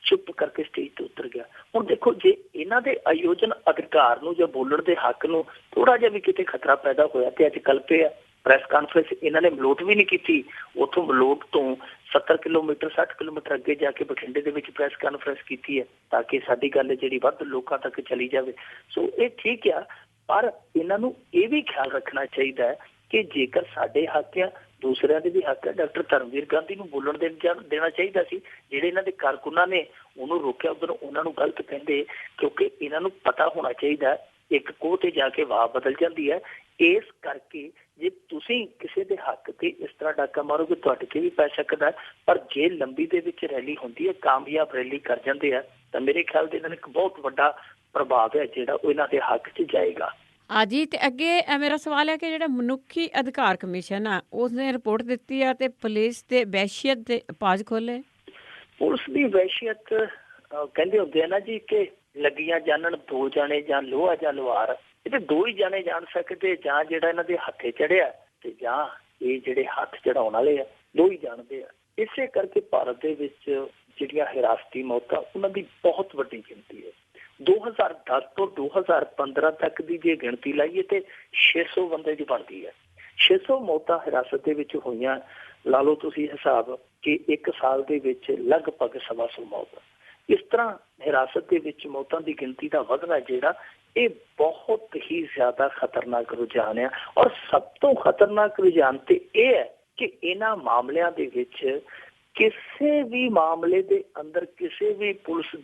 ਚੁੱਪ ਕਰਕੇ ਸਟੇਜ ਤੋਂ ਉਤਰ ਗਿਆ। ਹੁਣ ਦੇਖੋ, ਜੇ ਇਹਨਾਂ ਦੇ ਆਯੋਜਨ ਅਧਿਕਾਰ ਨੂੰ ਜਾਂ ਬੋਲਣ ਦੇ ਹੱਕ ਨੂੰ ਥੋੜਾ ਜਿਹਾ ਵੀ ਕਿਤੇ ਖਤਰਾ ਪੈਦਾ ਹੋਇਆ ਤੇ ਅੱਜ ਕੱਲ੍ਹ ਪਿਆ। ਪ੍ਰੈਸ ਕਾਨਫਰੰਸ ਇਹਨਾਂ ਨੇ ਮਲੋਟ ਵੀ ਨਹੀਂ ਕੀਤੀ, ਉੱਥੋਂ ਮਲੋਟ ਤੋਂ 70 ਕਿਲੋਮੀਟਰ 60 ਕਿਲੋਮੀਟਰ ਅੱਗੇ ਜਾ ਕੇ ਬਠਿੰਡੇ ਦੇ ਵਿੱਚ ਪ੍ਰੈਸ ਕਾਨਫਰੰਸ ਕੀਤੀ ਹੈ ਤਾਂ ਕਿ ਸਾਡੀ ਗੱਲ ਜਿਹੜੀ ਵੱਧ ਲੋਕਾਂ ਤੱਕ ਚਲੀ ਜਾਵੇ। ਸੋ ਇਹ ਠੀਕ ਆ, ਪਰ ਇਹਨਾਂ ਨੂੰ ਇਹ ਵੀ ਖਿਆਲ ਰੱਖਣਾ ਚਾਹੀਦਾ ਹੈ ਕਿ ਜੇਕਰ ਸਾਡੇ ਹੱਕ ਆ, ਦੂਸਰਿਆਂ ਦੇ ਵੀ ਹੱਕ ਹੈ। ਡਾਕਟਰ ਧਰਮਵੀਰ ਗਾਂਧੀ ਨੂੰ ਬੋਲਣ ਦੇਣਾ ਚਾਹੀਦਾ ਸੀ। ਜਿਹੜੇ ਇਹਨਾਂ ਦੇ ਕਾਰਕੁਨਾਂ ਨੇ ਉਹਨੂੰ ਰੋਕਿਆ, ਉਧਰ ਉਹਨਾਂ ਨੂੰ ਗਲਤ ਕਹਿੰਦੇ, ਕਿਉਂਕਿ ਇਹਨਾਂ ਨੂੰ ਪਤਾ ਹੋਣਾ ਚਾਹੀਦਾ ਇੱਕ ਕੋਹ ਤੇ ਜਾ ਕੇ ਵਾਹ ਬਦਲ ਜਾਂਦੀ ਹੈ। ਇਸ ਕਰਕੇ ਜੇ ਤੁਸੀਂ ਕਿਸੇ ਦੇ ਹੱਕ ਤੇ ਇਸ ਤਰ੍ਹਾਂ ਡਾਕਾ ਮਾਰੋਗੇ ਤੁਹਾਡੇ ਤੇ ਵੀ ਪੈ ਸਕਦਾ। ਪਰ ਜੇ ਲੰਬੀ ਦੇ ਵਿੱਚ ਰੈਲੀ ਹੁੰਦੀ ਹੈ, ਕਾਮਯਾਬ ਰੈਲੀ ਕਰ ਜਾਂਦੇ ਆ, ਤਾਂ ਮੇਰੇ ਖਿਆਲ ਦੇ ਨਾਲ ਇੱਕ ਬਹੁਤ ਵੱਡਾ ਪ੍ਰਭਾਵ ਹੈ ਜਿਹੜਾ ਉਹ ਇਹਨਾਂ ਦੇ ਹੱਕ 'ਚ ਜਾਏਗਾ। ਜੀ, ਤੇ ਅੱਗੇ ਮੇਰਾ ਸਵਾਲ ਹੈ ਕਿ ਜਿਹੜਾ ਮਨੁੱਖੀ ਅਧਿਕਾਰ ਕਮਿਸ਼ਨ ਆ ਉਸਨੇ ਰਿਪੋਰਟ ਦਿੱਤੀ ਆ ਤੇ ਪੁਲਿਸ ਤੇ ਵਹਿਸ਼ੀਅਤ ਦੇ ਪਾਜ ਖੋਲੇ। ਪੁਲਿਸ ਦੀ ਵਹਿਸ਼ੀਅਤ ਕਹਿੰਦੇ ਹੁੰਦੇ ਆ ਨਾ ਜੀ ਕਿ ਲੱਗੀਆਂ ਜਾਣਨ 2 ਜਾਣੇ ਜਾਂ ਲੋਹਾ ਜਾਂ ਲੁਹਾਰ, ਇਹ ਤੇ 2 ਹੀ ਜਾਣੇ ਜਾਣ ਸਕਦੇ, ਜਾਂ ਜਿਹੜਾ ਇਹਨਾਂ ਦੇ ਹੱਥੇ ਚੜਿਆ ਤੇ ਜਾਂ ਇਹ ਜਿਹੜੇ ਹੱਥ ਚੜਾਉਣ ਵਾਲੇ ਆ, 2 ਹੀ ਜਾਣਦੇ ਆ। ਇਸੇ ਕਰਕੇ ਭਾਰਤ ਦੇ ਵਿੱਚ ਜਿਹੜੀਆਂ ਹਿਰਾਸਤੀ ਮੌਤਾਂ ਉਹਨਾਂ ਦੀ ਬਹੁਤ ਵੱਡੀ ਗਿਣਤੀ ਹੈ। 2010 ਤੋਂ 2015 ਤੱਕ ਦੀ ਜੇ ਗਿਣਤੀ ਲਾਈਏ ਤੇ 600 ਬੰਦੇ ਦੀ ਬਣਦੀ ਹੈ। 600 ਮੌਤਾਂ ਹਿਰਾਸਤ ਦੇ ਵਿੱਚ ਹੋਈਆਂ। ਲਾ ਲਓ ਤੁਸੀਂ ਹਿਸਾਬ ਕਿ 1 ਸਾਲ ਦੇ ਵਿੱਚ ਲਗਭਗ 125 ਮੌਤ। ਇਸ ਤਰ੍ਹਾਂ ਹਿਰਾਸਤ ਦੇ ਵਿੱਚ ਮੌਤਾਂ ਦੀ ਗਿਣਤੀ ਦਾ ਵਧਣਾ ਜਿਹੜਾ ਇਹ ਬਹੁਤ ਹੀ ਜ਼ਿਆਦਾ ਖਤਰਨਾਕ ਰੁਝਾਨ ਆ। ਔਰ ਸਭ ਤੋਂ ਖਤਰਨਾਕ ਰੁਝਾਨ ਤੇ ਇਹ ਹੈ ਕਿ ਇਹਨਾਂ ਮਾਮਲਿਆਂ ਦੇ ਵਿੱਚ ਕਿਸੇ ਵੀ ਮਾਮਲੇ ਦੇ ਅੰਦਰ ਕਿਸੇ ਵੀ ਪੁਲਿਸ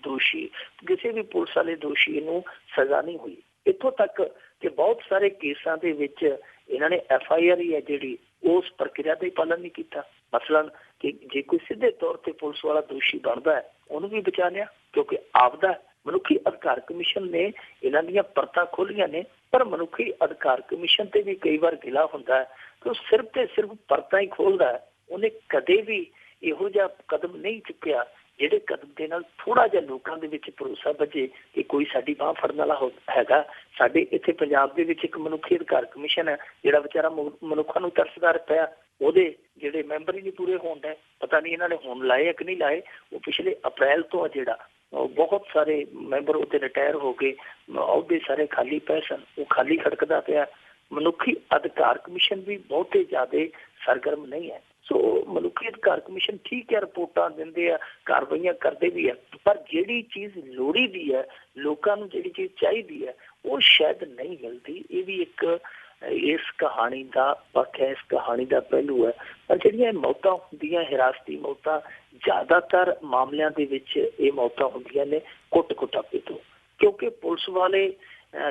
ਵਾਲੇ ਦੋਸ਼ੀ ਨੂੰ ਸਜ਼ਾ ਨਹੀਂ ਹੋਈ। ਇੱਥੋਂ ਤੱਕ ਕਿ ਬਹੁਤ ਸਾਰੇ ਕੇਸਾਂ ਦੇ ਵਿੱਚ ਇਹਨਾਂ ਨੇ FIR ਹੀ ਹੈ ਜਿਹੜੀ ਉਸ ਪ੍ਰਕਿਰਿਆ ਦਾ ਹੀ ਪਾਲਣ ਨਹੀਂ ਕੀਤਾ। ਮਸਲਨ ਕਿ ਜੇ ਕੋਈ ਸਿੱਧੇ ਤੌਰ ਤੇ ਪੁਲਿਸ ਵਾਲਾ ਦੋਸ਼ੀ ਬਣਦਾ ਹੈ ਉਹਨੂੰ ਵੀ ਬਚਾ ਲਿਆ, ਕਿਉਂਕਿ ਆਪਦਾ ਮਨੁੱਖੀ ਅਧਿਕਾਰ ਕਮਿਸ਼ਨ ਨੇ ਇਹਨਾਂ ਦੀਆਂ ਪਰਤਾਂ ਖੋਲੀਆਂ ਨੇ। ਪਰ ਮਨੁੱਖੀ ਅਧਿਕਾਰ ਕਮਿਸ਼ਨ ਤੇ ਵੀ ਕਈ ਵਾਰ ਗਿਲਾ ਹੁੰਦਾ ਹੈ ਕਿ ਉਹ ਸਿਰਫ ਤੇ ਸਿਰਫ ਪਰਤਾਂ ਹੀ ਖੋਲਦਾ ਹੈ। ਉਹਨੇ ਕਦੇ ਵੀ ਇਹੋ ਜਿਹਾ ਕਦਮ ਨਹੀਂ ਚੁੱਕਿਆ ਜਿਹੜੇ ਕਦਮ ਦੇ ਨਾਲ ਥੋੜਾ ਜਿਹਾ ਲੋਕਾਂ ਦੇ ਵਿੱਚ ਭਰੋਸਾ ਬਚੇ ਕਿ ਕੋਈ ਸਾਡੀ ਬਾਂਹ ਫੜਨ ਵਾਲਾ ਹੈਗਾ। ਸਾਡੇ ਇੱਥੇ ਪੰਜਾਬ ਦੇ ਵਿੱਚ ਇੱਕ ਮਨੁੱਖੀ ਅਧਿਕਾਰ ਕਮਿਸ਼ਨ ਹੈ ਜਿਹੜਾ ਵਿਚਾਰਾ ਮਨੁੱਖਾਂ ਨੂੰ ਤਰਸਦਾ ਪਿਆ। ਉਹਦੇ ਜਿਹੜੇ ਮੈਂਬਰ ਹੀ ਨਹੀਂ ਪੂਰੇ ਹੋਣ ਦੇ, ਪਤਾ ਨਹੀਂ ਇਹਨਾਂ ਨੇ ਹੁਣ ਲਾਏ ਕਿ ਨਹੀਂ ਲਾਏ। ਉਹ ਪਿਛਲੇ ਅਪ੍ਰੈਲ ਤੋਂ ਆ ਜਿਹੜਾ ਬਹੁਤ ਸਾਰੇ ਮੈਂਬਰ ਉਹਦੇ ਰਿਟਾਇਰ ਹੋ ਗਏ, ਉਹਦੇ ਸਾਰੇ ਖਾਲੀ ਪਏ ਸਨ, ਉਹ ਖਾਲੀ ਖੜਕਦਾ ਪਿਆ। ਮਨੁੱਖੀ ਅਧਿਕਾਰ ਕਮਿਸ਼ਨ ਵੀ ਬਹੁਤੇ ਜ਼ਿਆਦਾ ਸਰਗਰਮ ਨਹੀਂ ਹੈ। ਸੋ ਮਨੁੱਖੀ ਅਧਿਕਾਰ ਕਮਿਸ਼ਨ ਠੀਕ ਹੈ, ਰਿਪੋਰਟਾਂ ਦਿੰਦੇ ਆ, ਕਾਰਵਾਈਆਂ ਕਰਦੇ ਵੀ ਆ, ਪਰ ਜਿਹੜੀ ਚੀਜ਼ ਲੋੜੀ ਦੀ ਹੈ, ਲੋਕਾਂ ਨੂੰ ਜਿਹੜੀ ਚੀਜ਼ ਚਾਹੀਦੀ ਹੈ, ਉਹ ਸ਼ਾਇਦ ਨਹੀਂ ਮਿਲਦੀ। ਇਹ ਵੀ ਇੱਕ ਇਸ ਕਹਾਣੀ ਦਾ ਪੱਖ ਹੈ, ਇਸ ਕਹਾਣੀ ਦਾ ਪਹਿਲੂ ਹੈ। ਪਰ ਜਿਹੜੀਆਂ ਮੌਤਾਂ ਹੁੰਦੀਆਂ, ਹਿਰਾਸਤੀ ਮੌਤਾਂ, ਜ਼ਿਆਦਾਤਰ ਮਾਮਲਿਆਂ ਦੇ ਵਿੱਚ ਇਹ ਮੌਤਾਂ ਹੁੰਦੀਆਂ ਨੇ ਕੁੱਟ-ਕੁਟਾਪੇ ਤੋਂ, ਕਿਉਂਕਿ ਪੁਲਿਸ ਵਾਲੇ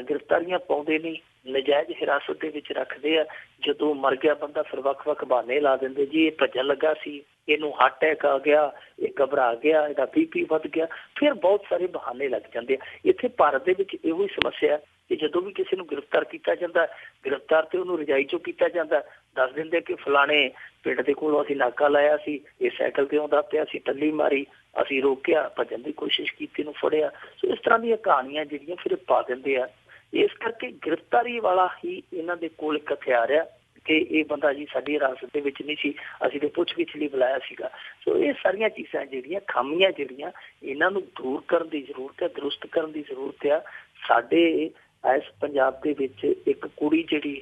ਗ੍ਰਿਫਤਾਰੀਆਂ ਪਾਉਂਦੇ ਨਹੀਂ, ਨਜਾਇਜ਼ ਹਿਰਾਸਤ ਦੇ ਵਿੱਚ ਰੱਖਦੇ ਆ। ਜਦੋਂ ਮਰ ਗਿਆ ਬੰਦਾ ਫਿਰ ਵੱਖ-ਵੱਖ ਬਹਾਨੇ ਲਾ ਦਿੰਦੇ, ਜੀ ਇਹ ਭੱਜਣ ਲੱਗਾ ਸੀ, ਇਹਨੂੰ ਹਾਰਟ ਅਟੈਕ ਆ ਗਿਆ, ਇਹ ਘਬਰਾ ਗਿਆ, ਇਹਦਾ BP ਵੱਧ ਗਿਆ, ਫਿਰ ਬਹੁਤ ਸਾਰੇ ਬਹਾਨੇ ਲੱਗ ਜਾਂਦੇ ਆ। ਇੱਥੇ ਭਾਰਤ ਦੇ ਵਿੱਚ ਇਹੋ ਹੀ ਸਮੱਸਿਆ ਕਿ ਜਦੋਂ ਵੀ ਕਿਸੇ ਨੂੰ ਗ੍ਰਿਫਤਾਰ ਕੀਤਾ ਜਾਂਦਾ, ਗ੍ਰਿਫਤਾਰ ਤੇ ਉਹਨੂੰ ਰਜਾਈ ਚੋਂ ਕੀਤਾ ਜਾਂਦਾ, ਦੱਸ ਦਿੰਦੇ ਕਿ ਫਲਾਣੇ ਪਿੰਡ ਦੇ ਕੋਲੋਂ ਅਸੀਂ ਨਾਕਾ ਲਾਇਆ ਸੀ, ਇਹ ਸਾਈਕਲ ਤੇ ਆਉਂਦਾ ਪਿਆ, ਅਸੀਂ ਟੱਲੀ ਮਾਰੀ, ਅਸੀਂ ਰੋਕਿਆ, ਭੱਜਣ ਦੀ ਕੋਸ਼ਿਸ਼ ਕੀਤੀ, ਨੂੰ ਫੜਿਆ। ਸੋ ਇਸ ਤਰ੍ਹਾਂ ਦੀਆਂ ਕਹਾਣੀਆਂ ਜਿਹੜੀਆਂ ਫਿਰ ਪਾ ਦਿੰਦੇ ਆ। ਇਸ ਕਰਕੇ ਗ੍ਰਿਫਤਾਰੀ ਵਾਲਾ ਹੀ ਇਹਨਾਂ ਦੇ ਕੋਲ ਇੱਕ ਹਥਿਆਰ ਆ ਕਿ ਇਹ ਬੰਦਾ ਜੀ ਸਾਡੀ ਹਿਰਾਸਤ ਦੇ ਵਿੱਚ ਨਹੀਂ ਸੀ, ਅਸੀਂ ਤੇ ਪੁੱਛਗਿੱਛ ਲਈ ਬੁਲਾਇਆ ਸੀਗਾ। ਸੋ ਇਹ ਸਾਰੀਆਂ ਚੀਜ਼ਾਂ ਜਿਹੜੀਆਂ ਖਾਮੀਆਂ ਜਿਹੜੀਆਂ ਇਹਨਾਂ ਨੂੰ ਦੂਰ ਕਰਨ ਦੀ ਜ਼ਰੂਰਤ ਹੈ, ਦਰੁਸਤ ਕਰਨ ਦੀ ਜ਼ਰੂਰਤ ਆ। ਸਾਡੇ ਇਸ ਪੰਜਾਬ ਦੇ ਵਿੱਚ ਇੱਕ ਕੁੜੀ ਜਿਹੜੀ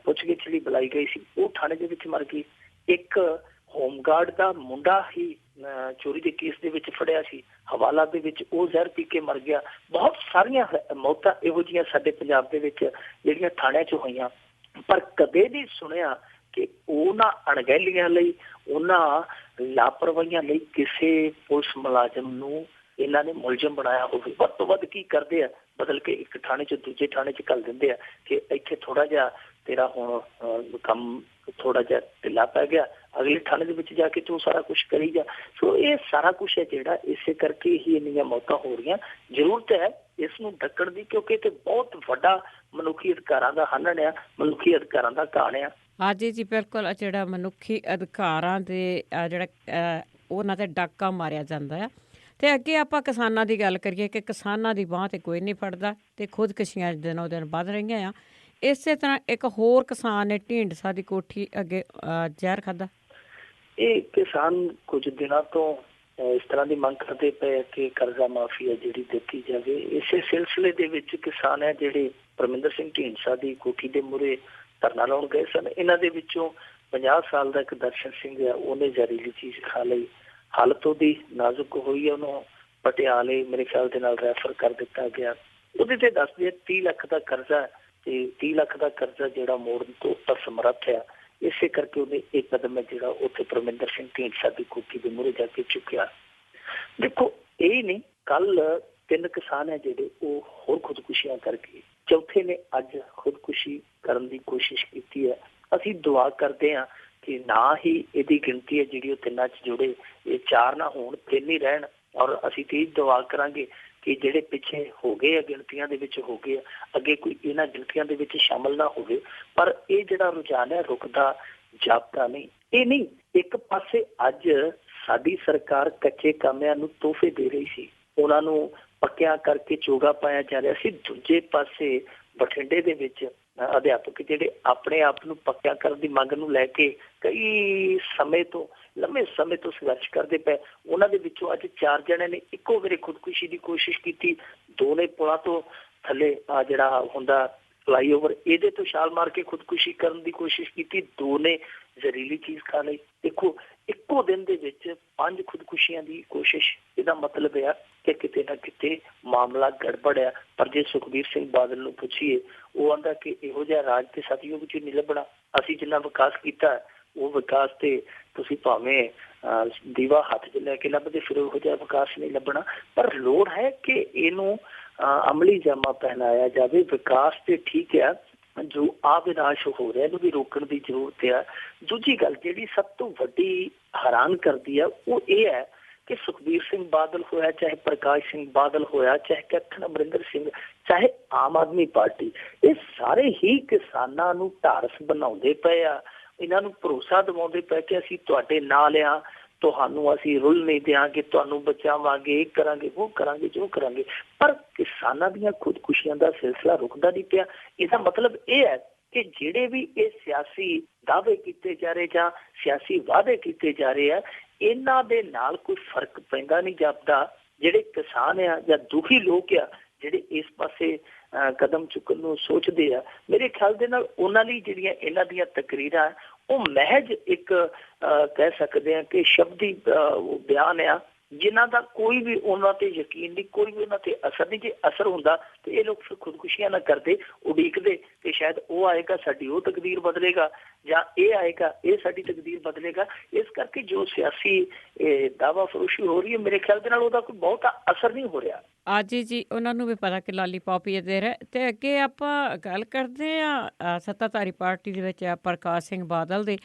ਪੁੱਛਗਿੱਛ ਲਈ ਬੁਲਾਈ ਗਈ ਸੀ, ਉਹ ਥਾਣੇ ਦੇ ਵਿੱਚ ਮਰ ਗਈ। ਇੱਕ ਹੋਮਗਾਰਡ ਦਾ ਮੁੰਡਾ ਹੀ ਚੋਰੀ ਦੇ ਕੇਸ ਦੇ ਵਿੱਚ ਫੜਿਆ ਸੀ, ਹਵਾਲਾ ਦੇ ਵਿੱਚ ਉਹ ਜ਼ਹਿਰ ਪੀ ਕੇ ਮਰ ਗਿਆ। ਬਹੁਤ ਸਾਰੀਆਂ ਮੌਤਾਂ ਇਹੋ ਜਿਹੀਆਂ ਸਾਡੇ ਪੰਜਾਬ ਦੇ ਵਿੱਚ ਜਿਹੜੀਆਂ ਥਾਣਿਆਂ 'ਚ ਹੋਈਆਂ, ਪਰ ਕਦੇ ਨਹੀਂ ਸੁਣਿਆ ਕਿ ਉਹਨਾਂ ਅਣਗਹਿਲੀਆਂ ਲਈ, ਉਹਨਾਂ ਲਾਪਰਵਾਹੀਆਂ ਲਈ ਕਿਸੇ ਪੁਲਿਸ ਮੁਲਾਜ਼ਮ ਨੂੰ ਇਹਨਾਂ ਨੇ ਮੁਲਜ਼ਮ ਬਣਾਇਆ ਹੋਵੇ। ਵੱਧ ਤੋਂ ਵੱਧ ਕੀ ਕਰਦੇ ਆ, ਬਦਲ ਕੇ ਇੱਕ ਥਾਣੇ 'ਚ ਦੂਜੇ ਥਾਣੇ 'ਚ ਘੱਲ ਦਿੰਦੇ ਆ ਕਿ ਇੱਥੇ ਥੋੜਾ ਜਿਹਾ ਤੇਰਾ ਹੁਣ ਕੰਮ ਥੋੜਾ ਜਿਹਾ ਢਿੱਲਾ ਪੈ ਗਿਆ, ਅਗਲੇ ਥਾਣੇ ਦੇ ਵਿੱਚ ਜਾ ਕੇ ਤੂੰ ਸਾਰਾ ਕੁਛ ਕਰੀ ਜਾ। ਸੋ ਇਹ ਸਾਰਾ ਕੁਛ ਹੈ ਜਿਹੜਾ ਇਸੇ ਕਰਕੇ ਹੀ ਇੰਨੀਆਂ ਮੌਤਾਂ ਹੋ ਰਹੀਆਂ। ਜ਼ਰੂਰਤ ਹੈ ਇਸ ਨੂੰ ਢੱਕਣ ਦੀ, ਕਿਉਂਕਿ ਇਹ ਤੇ ਬਹੁਤ ਵੱਡਾ ਮਨੁੱਖੀ ਅਧਿਕਾਰਾਂ ਦਾ ਹਨਨ ਆ, ਮਨੁੱਖੀ ਅਧਿਕਾਰਾਂ ਦਾ ਘਾਣ ਆ। ਹਾਂਜੀ ਜੀ, ਬਿਲਕੁਲ। ਜਿਹੜਾ ਮਨੁੱਖੀ ਅਧਿਕਾਰਾਂ ਦੇ ਜਿਹੜਾ ਉਹਨਾਂ ਤੇ ਡਾਕਾ ਮਾਰਿਆ ਜਾਂਦਾ ਆ। ਤੇ ਅੱਗੇ ਆਪਾਂ ਕਿਸਾਨਾਂ ਦੀ ਗੱਲ ਕਰੀਏ ਕਿ ਕਿਸਾਨਾਂ ਦੀ ਬਾਂਹ ਤੇ ਕੋਈ ਨਹੀਂ ਫੜਦਾ ਤੇ ਖੁਦਕੁਸ਼ੀਆਂ ਦਿਨੋਂ ਦਿਨ ਵੱਧ ਰਹੀਆਂ ਆ। ਇਸੇ ਤਰ੍ਹਾਂ ਇੱਕ ਹੋਰ ਕਿਸਾਨ ਨੇ ਢੀਂਡਸਾ ਦੀ ਕੋਠੀ ਅੱਗੇ ਜ਼ਹਿਰ ਖਾਧਾ। ਇਹ ਕਿਸਾਨ ਕੁਝ ਦਿਨਾਂ ਤੋਂ ਇਸ ਤਰ੍ਹਾਂ ਦੀ ਮੰਗ ਕਰਦੇ ਪਏ ਕਿ ਕਰਜ਼ਾ ਮਾਫੀ ਹੈ ਜਿਹੜੀ ਦਿੱਤੀ ਜਾਵੇ। ਇਸੇ ਸਿਲਸਿਲੇ ਦੇ ਵਿੱਚ ਕਿਸਾਨ ਹੈ ਜਿਹੜੇ ਪਰਮਿੰਦਰ ਸਿੰਘ ਢੀਂਡਸਾ ਦੀ ਕੋਠੀ ਦੇ ਮੂਹਰੇ ਧਰਨਾ ਲਾਉਣ ਗਏ ਸਨ। ਇਹਨਾਂ ਦੇ ਵਿੱਚੋਂ 50 ਸਾਲ ਦਾ ਇੱਕ ਦਰਸ਼ਨ ਸਿੰਘ ਹੈ, ਉਹਨੇ ਜ਼ਹਿਰੀਲੀ ਚੀਜ਼ ਖਾ ਲਈ। ਹਾਲਤ ਉਹਦੀ ਨਾਜ਼ੁਕ ਹੋਈ ਹੈ, ਉਹਨੂੰ ਪਟਿਆਲੇ ਮੇਰੇ ਖਿਆਲ ਦੇ ਨਾਲ ਰੈਫਰ ਕਰ ਦਿੱਤਾ ਗਿਆ। ਉਹਦੇ ਤੇ ਦੱਸਦੇ 30 ਲੱਖ ਦਾ ਕਰਜ਼ਾ, ਤੇ 30 ਲੱਖ ਦਾ ਕਰਜ਼ਾ ਜਿਹੜਾ ਮੋੜਨ ਤੋਂ ਅਸਮਰੱਥ ਆ। ਇਸੇ ਕਰਕੇ ਉਹਨੇ ਇਹ ਕਦਮ ਹੈ ਜਿਹੜਾ ਉੱਥੇ ਪਰਮਿੰਦਰ ਸਿੰਘ ਢੀਂਡਸਾ ਦੀ ਕੋਠੀ ਦੇ ਮੂਹਰੇ ਜਾ ਕੇ ਚੁੱਕਿਆ। ਦੇਖੋ, ਇਹ ਨਹੀਂ, ਕੱਲ 3 ਕਿਸਾਨ ਹੈ ਜਿਹੜੇ ਉਹ ਹੋਰ ਖੁਦਕੁਸ਼ੀਆਂ ਕਰਕੇ, ਚੌਥੇ ਨੇ ਅੱਜ ਖੁਦਕੁਸ਼ੀ ਕਰਨ ਦੀ ਕੋਸ਼ਿਸ਼ ਕੀਤੀ ਹੈ। ਅਸੀਂ ਦੁਆ ਕਰਦੇ ਹਾਂ ਕਿ ਨਾ ਹੀ ਇਹਦੀ ਗਿਣਤੀ ਹੈ ਜਿਹੜੀ ਉਹ 3 'ਚ ਜੁੜੇ, ਇਹ 4 ਨਾ ਹੋਣ, 3 ਹੀ ਰਹਿਣ। ਔਰ ਅਸੀਂ ਤੇ ਦੁਆ ਕਰਾਂਗੇ ਕਿ ਜਿਹੜੇ ਪਿੱਛੇ ਹੋ ਗਏ ਆ ਗਿਣਤੀਆਂ ਦੇ ਵਿੱਚ ਹੋ ਗਏ ਆ, ਅੱਗੇ ਕੋਈ ਇਹਨਾਂ ਗਿਣਤੀਆਂ ਦੇ ਵਿੱਚ ਸ਼ਾਮਲ ਨਾ ਹੋਵੇ। ਪਰ ਇਹ ਜਿਹੜਾ ਰੁਝਾਨ ਹੈ ਰੁਕਦਾ ਜਾਪਦਾ ਨਹੀਂ। ਇਹ ਨਹੀਂ, ਇੱਕ ਪਾਸੇ ਅੱਜ ਸਾਡੀ ਸਰਕਾਰ ਕੱਚੇ ਕਾਮਿਆਂ ਨੂੰ ਤੋਹਫੇ ਦੇ ਰਹੀ ਸੀ, ਉਹਨਾਂ ਨੂੰ ਪੱਕਿਆਂ ਕਰਕੇ ਚੋਗਾ ਪਾਇਆ ਜਾ ਰਿਹਾ ਸੀ। ਦੂਜੇ ਪਾਸੇ ਬਠਿੰਡੇ ਦੇ ਵਿੱਚ ਅਧਿਆਪਕ ਜਿਹੜੇ ਆਪਣੇ ਆਪ ਨੂੰ ਪੱਕਿਆਂ ਕਰਨ ਦੀ ਮੰਗ ਨੂੰ ਲੈ ਕੇ ਕਈ ਸਮੇਂ ਤੋਂ, ਲੰਮੇ ਸਮੇਂ ਤੋਂ ਸੰਘਰਸ਼ ਕਰਦੇ ਪਏ, ਉਹਨਾਂ ਦੇ ਵਿੱਚੋਂ ਅੱਜ 4 ਜਣਿਆਂ ਨੇ ਇੱਕੋ ਵੇਲੇ ਖੁਦਕੁਸ਼ੀ ਦੀ ਕੋਸ਼ਿਸ਼ ਕੀਤੀ। 2 ਨੇ ਪੁਲਾਂ ਤੋਂ ਥੱਲੇ ਜਿਹੜਾ ਹੁੰਦਾ ਫਲਾਈਓਵਰ, ਇਹਦੇ ਤੋਂ ਛਾਲ ਮਾਰ ਕੇ ਖੁਦਕੁਸ਼ੀ ਕਰਨ ਦੀ ਕੋਸ਼ਿਸ਼ ਕੀਤੀ। 2 ਨੇ ਜ਼ਹਿਰੀਲੀ ਚੀਜ਼ ਖਾ ਲਈ। ਦੇਖੋ, ਇੱਕੋ ਦਿਨ ਦੇ ਵਿੱਚ 5 ਖੁਦਕੁਸ਼ੀਆਂ ਦੀ ਕੋਸ਼ਿਸ਼। ਇਹਦਾ ਮਤਲਬ ਹੈ ਕਿ ਕਿਤੇ ਨਾ ਕਿਤੇ ਮਾਮਲਾ ਗੜਬੜ ਹੈ। ਪਰ ਜੇ ਸੁਖਬੀਰ ਸਿੰਘ ਬਾਦਲ ਨੂੰ ਪੁੱਛੀਏ, ਉਹ ਆਂਦਾ ਕਿ ਇਹੋ ਜਿਹਾ ਰਾਜ ਤੇ ਸਤਯੁਗ ਵਿੱਚ ਨਹੀਂ ਲੱਭਣਾ। ਅਸੀਂ ਜਿੰਨਾ ਵਿਕਾਸ ਕੀਤਾ ਉਹ ਵਿਕਾਸ ਤੇ ਤੁਸੀਂ ਭਾਵੇਂ ਦੀਵਾ ਹੱਥ 'ਚ ਲੈ ਕੇ ਲੱਭਦੇ ਫਿਰ ਉਹੋ ਜਿਹਾ ਵਿਕਾਸ ਨਹੀਂ ਲੱਭਣਾ। ਪਰ ਲੋੜ ਹੈ ਕਿ ਇਹਨੂੰ ਅਮਲੀ ਜਾਮਾ ਪਹਿਨਾਇਆ ਜਾਵੇ। ਵਿਕਾਸ ਤੇ ਠੀਕ ਆ, ਜੋ ਅਵਿਨਾਸ਼ ਹੋ ਰਿਹਾ ਇਹਨੂੰ ਵੀ ਰੋਕਣ ਦੀ ਜ਼ਰੂਰਤ ਆ। ਦੂਜੀ ਗੱਲ ਜਿਹੜੀ ਸਭ ਤੋਂ ਵੱਡੀ ਹੈਰਾਨ ਕਰਦੀ ਆ ਉਹ ਇਹ ਹੈ ਕਿ ਸੁਖਬੀਰ ਸਿੰਘ ਬਾਦਲ ਹੋਇਆ, ਚਾਹੇ ਪ੍ਰਕਾਸ਼ ਸਿੰਘ ਬਾਦਲ ਹੋਇਆ, ਚਾਹੇ ਕੈਪਟਨ ਅਮਰਿੰਦਰ ਸਿੰਘ, ਚਾਹੇ ਆਮ ਆਦਮੀ ਪਾਰਟੀ, ਇਹ ਸਾਰੇ ਹੀ ਕਿਸਾਨਾਂ ਨੂੰ ਢਾਰਸ ਬਣਾਉਂਦੇ ਪਏ ਆ। ਇਹਨਾਂ ਨੂੰ ਭਰੋਸਾ ਦਿਵਾਉਂਦੇ ਪਏ ਕਿ ਅਸੀਂ ਤੁਹਾਡੇ ਨਾਲ ਆ, ਤੁਹਾਨੂੰ ਅਸੀਂ ਰੁੱਲ ਨਹੀਂ ਦਿਆਂਗੇ, ਤੁਹਾਨੂੰ ਬਚਾਵਾਂਗੇ, ਇਹ ਕਰਾਂਗੇ, ਉਹ ਕਰਾਂਗੇ, ਜੋ ਕਰਾਂਗੇ। ਪਰ ਕਿਸਾਨਾਂ ਦੀਆਂ ਖੁਦਕੁਸ਼ੀਆਂ ਦਾ ਸਿਲਸਿਲਾ ਰੁਕਦਾ ਨਹੀਂ ਪਿਆ। ਇਹਦਾ ਮਤਲਬ ਇਹ ਹੈ ਕਿ ਜਿਹੜੇ ਵੀ ਇਹ ਸਿਆਸੀ ਦਾਅਵੇ ਕੀਤੇ ਜਾ ਰਹੇ ਜਾਂ ਸਿਆਸੀ ਵਾਅਦੇ ਕੀਤੇ ਜਾ ਰਹੇ ਆ, ਇਹਨਾਂ ਦੇ ਨਾਲ ਕੋਈ ਫਰਕ ਪੈਂਦਾ ਨਹੀਂ ਜਾਪਦਾ। ਜਿਹੜੇ ਕਿਸਾਨ ਆ ਜਾਂ ਦੁਖੀ ਲੋਕ ਆ ਜਿਹੜੇ ਇਸ ਪਾਸੇ ਕਦਮ ਚੁੱਕਣ ਨੂੰ ਸੋਚਦੇ ਆ, ਮੇਰੇ ਖਿਆਲ ਦੇ ਨਾਲ ਉਹਨਾਂ ਲਈ ਜਿਹੜੀਆਂ ਇਹਨਾਂ ਦੀਆਂ ਤਕਰੀਰਾਂ ਉਹ ਮਹਿਜ ਇੱਕ ਕਹਿ ਸਕਦੇ ਆ ਕਿ ਸ਼ਬਦੀ ਬਿਆਨ ਆ, ਜਿਨ੍ਹਾਂ ਦਾ ਕੋਈ ਵੀ ਉਹਨਾਂ ਤੇ ਯਕੀਨ ਨਹੀਂ, ਕੋਈ ਵੀ ਉਹਨਾਂ ਤੇ ਅਸਰ ਨਹੀਂ। ਜੇ ਅਸਰ ਹੁੰਦਾ ਤੇ ਇਹ ਲੋਕ ਫਿਰ ਖੁਦਕੁਸ਼ੀਆਂ ਨਾ ਕਰਦੇ, ਉਡੀਕਦੇ ਕਿ ਸ਼ਾਇਦ ਉਹ ਆਏਗਾ ਸਾਡੀ ਉਹ ਤਕਦੀਰ ਬਦਲੇਗਾ, ਜਾਂ ਇਹ ਆਏਗਾ ਇਹ ਸਾਡੀ ਤਕਦੀਰ ਬਦਲੇਗਾ। ਇਸ ਕਰਕੇ ਜੋ ਸਿਆਸੀ ਦਾਅਵਾ ਫਰੋਸ਼ੀ ਹੋ ਰਹੀ ਹੈ, ਮੇਰੇ ਖਿਆਲ ਦੇ ਨਾਲ ਉਹਦਾ ਕੋਈ ਬਹੁਤਾ ਅਸਰ ਨਹੀਂ ਹੋ ਰਿਹਾ। ਅੱਜ ਜੀ ਉਹਨਾਂ ਨੂੰ ਵੀ ਪਤਾ ਕਿ ਲਾਲੀਪੌਪ ਹੀ ਦੇ ਰਿਹਾ। ਤੇ ਅੱਗੇ ਆਪਾਂ ਗੱਲ ਕਰਦੇ ਆ ਸੱਤਾਧਾਰੀ ਪਾਰਟੀ ਦੇ ਵਿੱਚ ਪ੍ਰਕਾਸ਼ ਸਿੰਘ ਬਾਦਲ ਦੇ।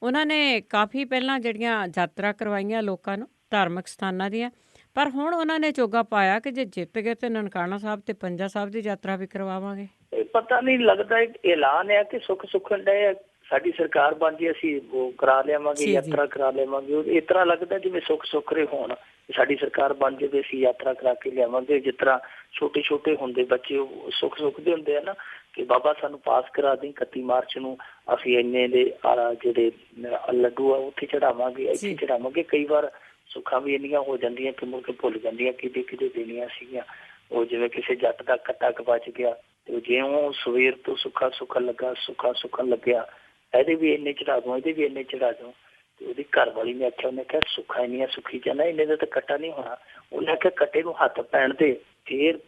ਉਹਨਾਂ ਨੇ ਕਾਫੀ ਪਹਿਲਾਂ ਜਿਹੜੀਆਂ ਯਾਤਰਾ ਕਰਵਾਈਆਂ ਲੋਕਾਂ ਨੂੰ ਧਾਰਮਿਕ ਸਥਾਨਾਂ ਦੀਆਂ, ਪਰ ਹੁਣ ਉਹਨਾਂ ਨੇ ਚੋਗਾ ਪਾਇਆ ਕਿ ਜੇ ਜਿੱਤ ਗਏ ਤੇ ਨਨਕਾਣਾ ਸਾਹਿਬ ਤੇ ਪੰਜਾ ਸਾਹਿਬ ਦੀ ਯਾਤਰਾ ਵੀ ਕਰਵਾਵਾਂਗੇ। ਇਹ ਪਤਾ ਨਹੀਂ ਲੱਗਦਾ, ਇੱਕ ਐਲਾਨ ਹੈ ਕਿ ਸੁੱਖ ਸੁੱਖਣ ਡਏ, ਸਾਡੀ ਸਰਕਾਰ ਬਣ ਜੇ ਅਸੀਂ ਉਹ ਕਰਾ ਲਿਆਵਾਂਗੇ, ਜੀ ਜੀ ਯਾਤਰਾ ਕਰਾ ਲਿਆਵਾਂਗੇ। ਇਸ ਤਰ੍ਹਾਂ ਲੱਗਦਾ ਜਿਵੇਂ ਸੁੱਖ ਸੁੱਖ ਰਹੇ ਹੋਣ, ਸਾਡੀ ਸਰਕਾਰ ਬਣ ਜਾਵੇ ਅਸੀਂ ਯਾਤਰਾ ਕਰਾ ਕੇ ਲਿਆਵਾਂਗੇ। ਜਿਸ ਤਰ੍ਹਾਂ ਛੋਟੇ ਛੋਟੇ ਹੁੰਦੇ ਬੱਚੇ ਉਹ ਸੁੱਖ ਸੁੱਖਦੇ ਹੁੰਦੇ ਆ ਨਾ ਕਿ ਬਾਬਾ ਸਾਨੂੰ ਪਾਸ ਕਰਾ ਦੇਈਂ, 31 ਮਾਰਚ ਨੂੰ ਅਸੀਂ ਇੰਨੇ ਦੇ ਜਿਹੜੇ ਲੱਡੂ ਆ ਉੱਥੇ ਚੜਾਵਾਂਗੇ, ਇੱਥੇ ਚੜਾਵਾਂਗੇ। ਕਈ ਵਾਰ ਸੁੱਖਾਂ ਵੀ ਇੰਨੀਆਂ ਹੋ ਜਾਂਦੀਆਂ ਕਿ ਮੁੜ ਕੇ ਭੁੱਲ ਜਾਂਦੀਆਂ ਕਿਹਦੇ ਕਿਹਦੇ ਦੇਣੀਆਂ ਸੀਗੀਆਂ। ਉਹ ਜਿਵੇਂ ਕਿਸੇ ਜੱਟ ਦਾ ਕੱਟਾ ਗਵਾਚ ਗਿਆ ਤੇ ਜਿਉਂ ਸਵੇਰ ਤੋਂ ਸੁੱਖਾ ਸੁੱਖਣ ਲੱਗਾ, ਸੁੱਖਾ ਸੁੱਖਣ ਲੱਗਿਆ, ਇਹਦੇ ਵੀ ਇੰਨੇ ਚੜਾ ਦੂੰ, ਇਹਦੇ ਵੀ ਇੰਨੇ ਚੜਾ ਦੂੰ। ਤੇ ਉਹਦੀ ਘਰ ਵਾਲੀ ਨੇ ਆਖਿਆ, ਉਹਨੇ ਕਿਹਾ ਸੁੱਖਾ ਇੰਨੀਆਂ ਸੁੱਖੀ ਜਾਂਦਾ, ਇੰਨੇ ਦਾ ਤਾਂ ਕੱਟਾ ਨਹੀਂ ਹੋਣਾ। ਉਹਨੇ ਆਖਿਆ ਕੱਟੇ ਨੂੰ ਹੱਥ ਪੈਣ ਦੇ, ਫੇਰ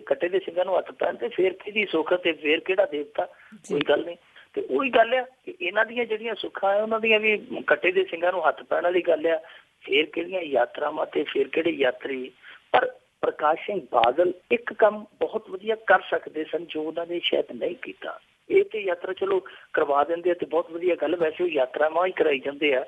ਕੱਟੇ ਦੇ ਸਿੰਘਾਂ ਨੂੰ ਹੱਥ ਪੈਣ ਤੇ ਫੇਰ ਕਿਹਦੀ ਸੁੱਖ ਤੇ ਫੇਰ ਕਿਹੜਾ ਦੇਵਤਾ, ਕੋਈ ਗੱਲ ਨਹੀਂ। ਤੇ ਉਹੀ ਗੱਲ ਆ ਕਿ ਇਹਨਾਂ ਦੀਆਂ ਜਿਹੜੀਆਂ ਸੁੱਖਾਂ ਆ ਉਹਨਾਂ ਦੀਆਂ ਵੀ ਕੱਟੇ ਦੇ ਸਿੰਘਾਂ ਨੂੰ ਹੱਥ ਪੈਣ ਵਾਲੀ ਗੱਲ ਆ। ਫੇਰ ਕਿਹੜੀਆਂ ਯਾਤਰਾਵਾਂ ਤੇ ਫੇਰ ਕਿਹੜੇ ਯਾਤਰੀ। ਪਰ ਪ੍ਰਕਾਸ਼ ਸਿੰਘ ਬਾਦਲ ਇੱਕ ਕੰਮ ਬਹੁਤ ਵਧੀਆ ਕਰ ਸਕਦੇ ਸਨ ਜੋ ਉਹਨਾਂ ਨੇ ਸ਼ਾਇਦ ਨਹੀਂ ਕੀਤਾ। ਇਹ ਤੇ ਯਾਤਰਾ ਚਲੋ ਕਰਵਾ ਦਿੰਦੇ ਆ ਤੇ ਬਹੁਤ ਵਧੀਆ ਗੱਲ, ਵੈਸੇ ਉਹ ਯਾਤਰਾਵਾਂ ਹੀ ਕਰਾਈ ਜਾਂਦੇ ਆ।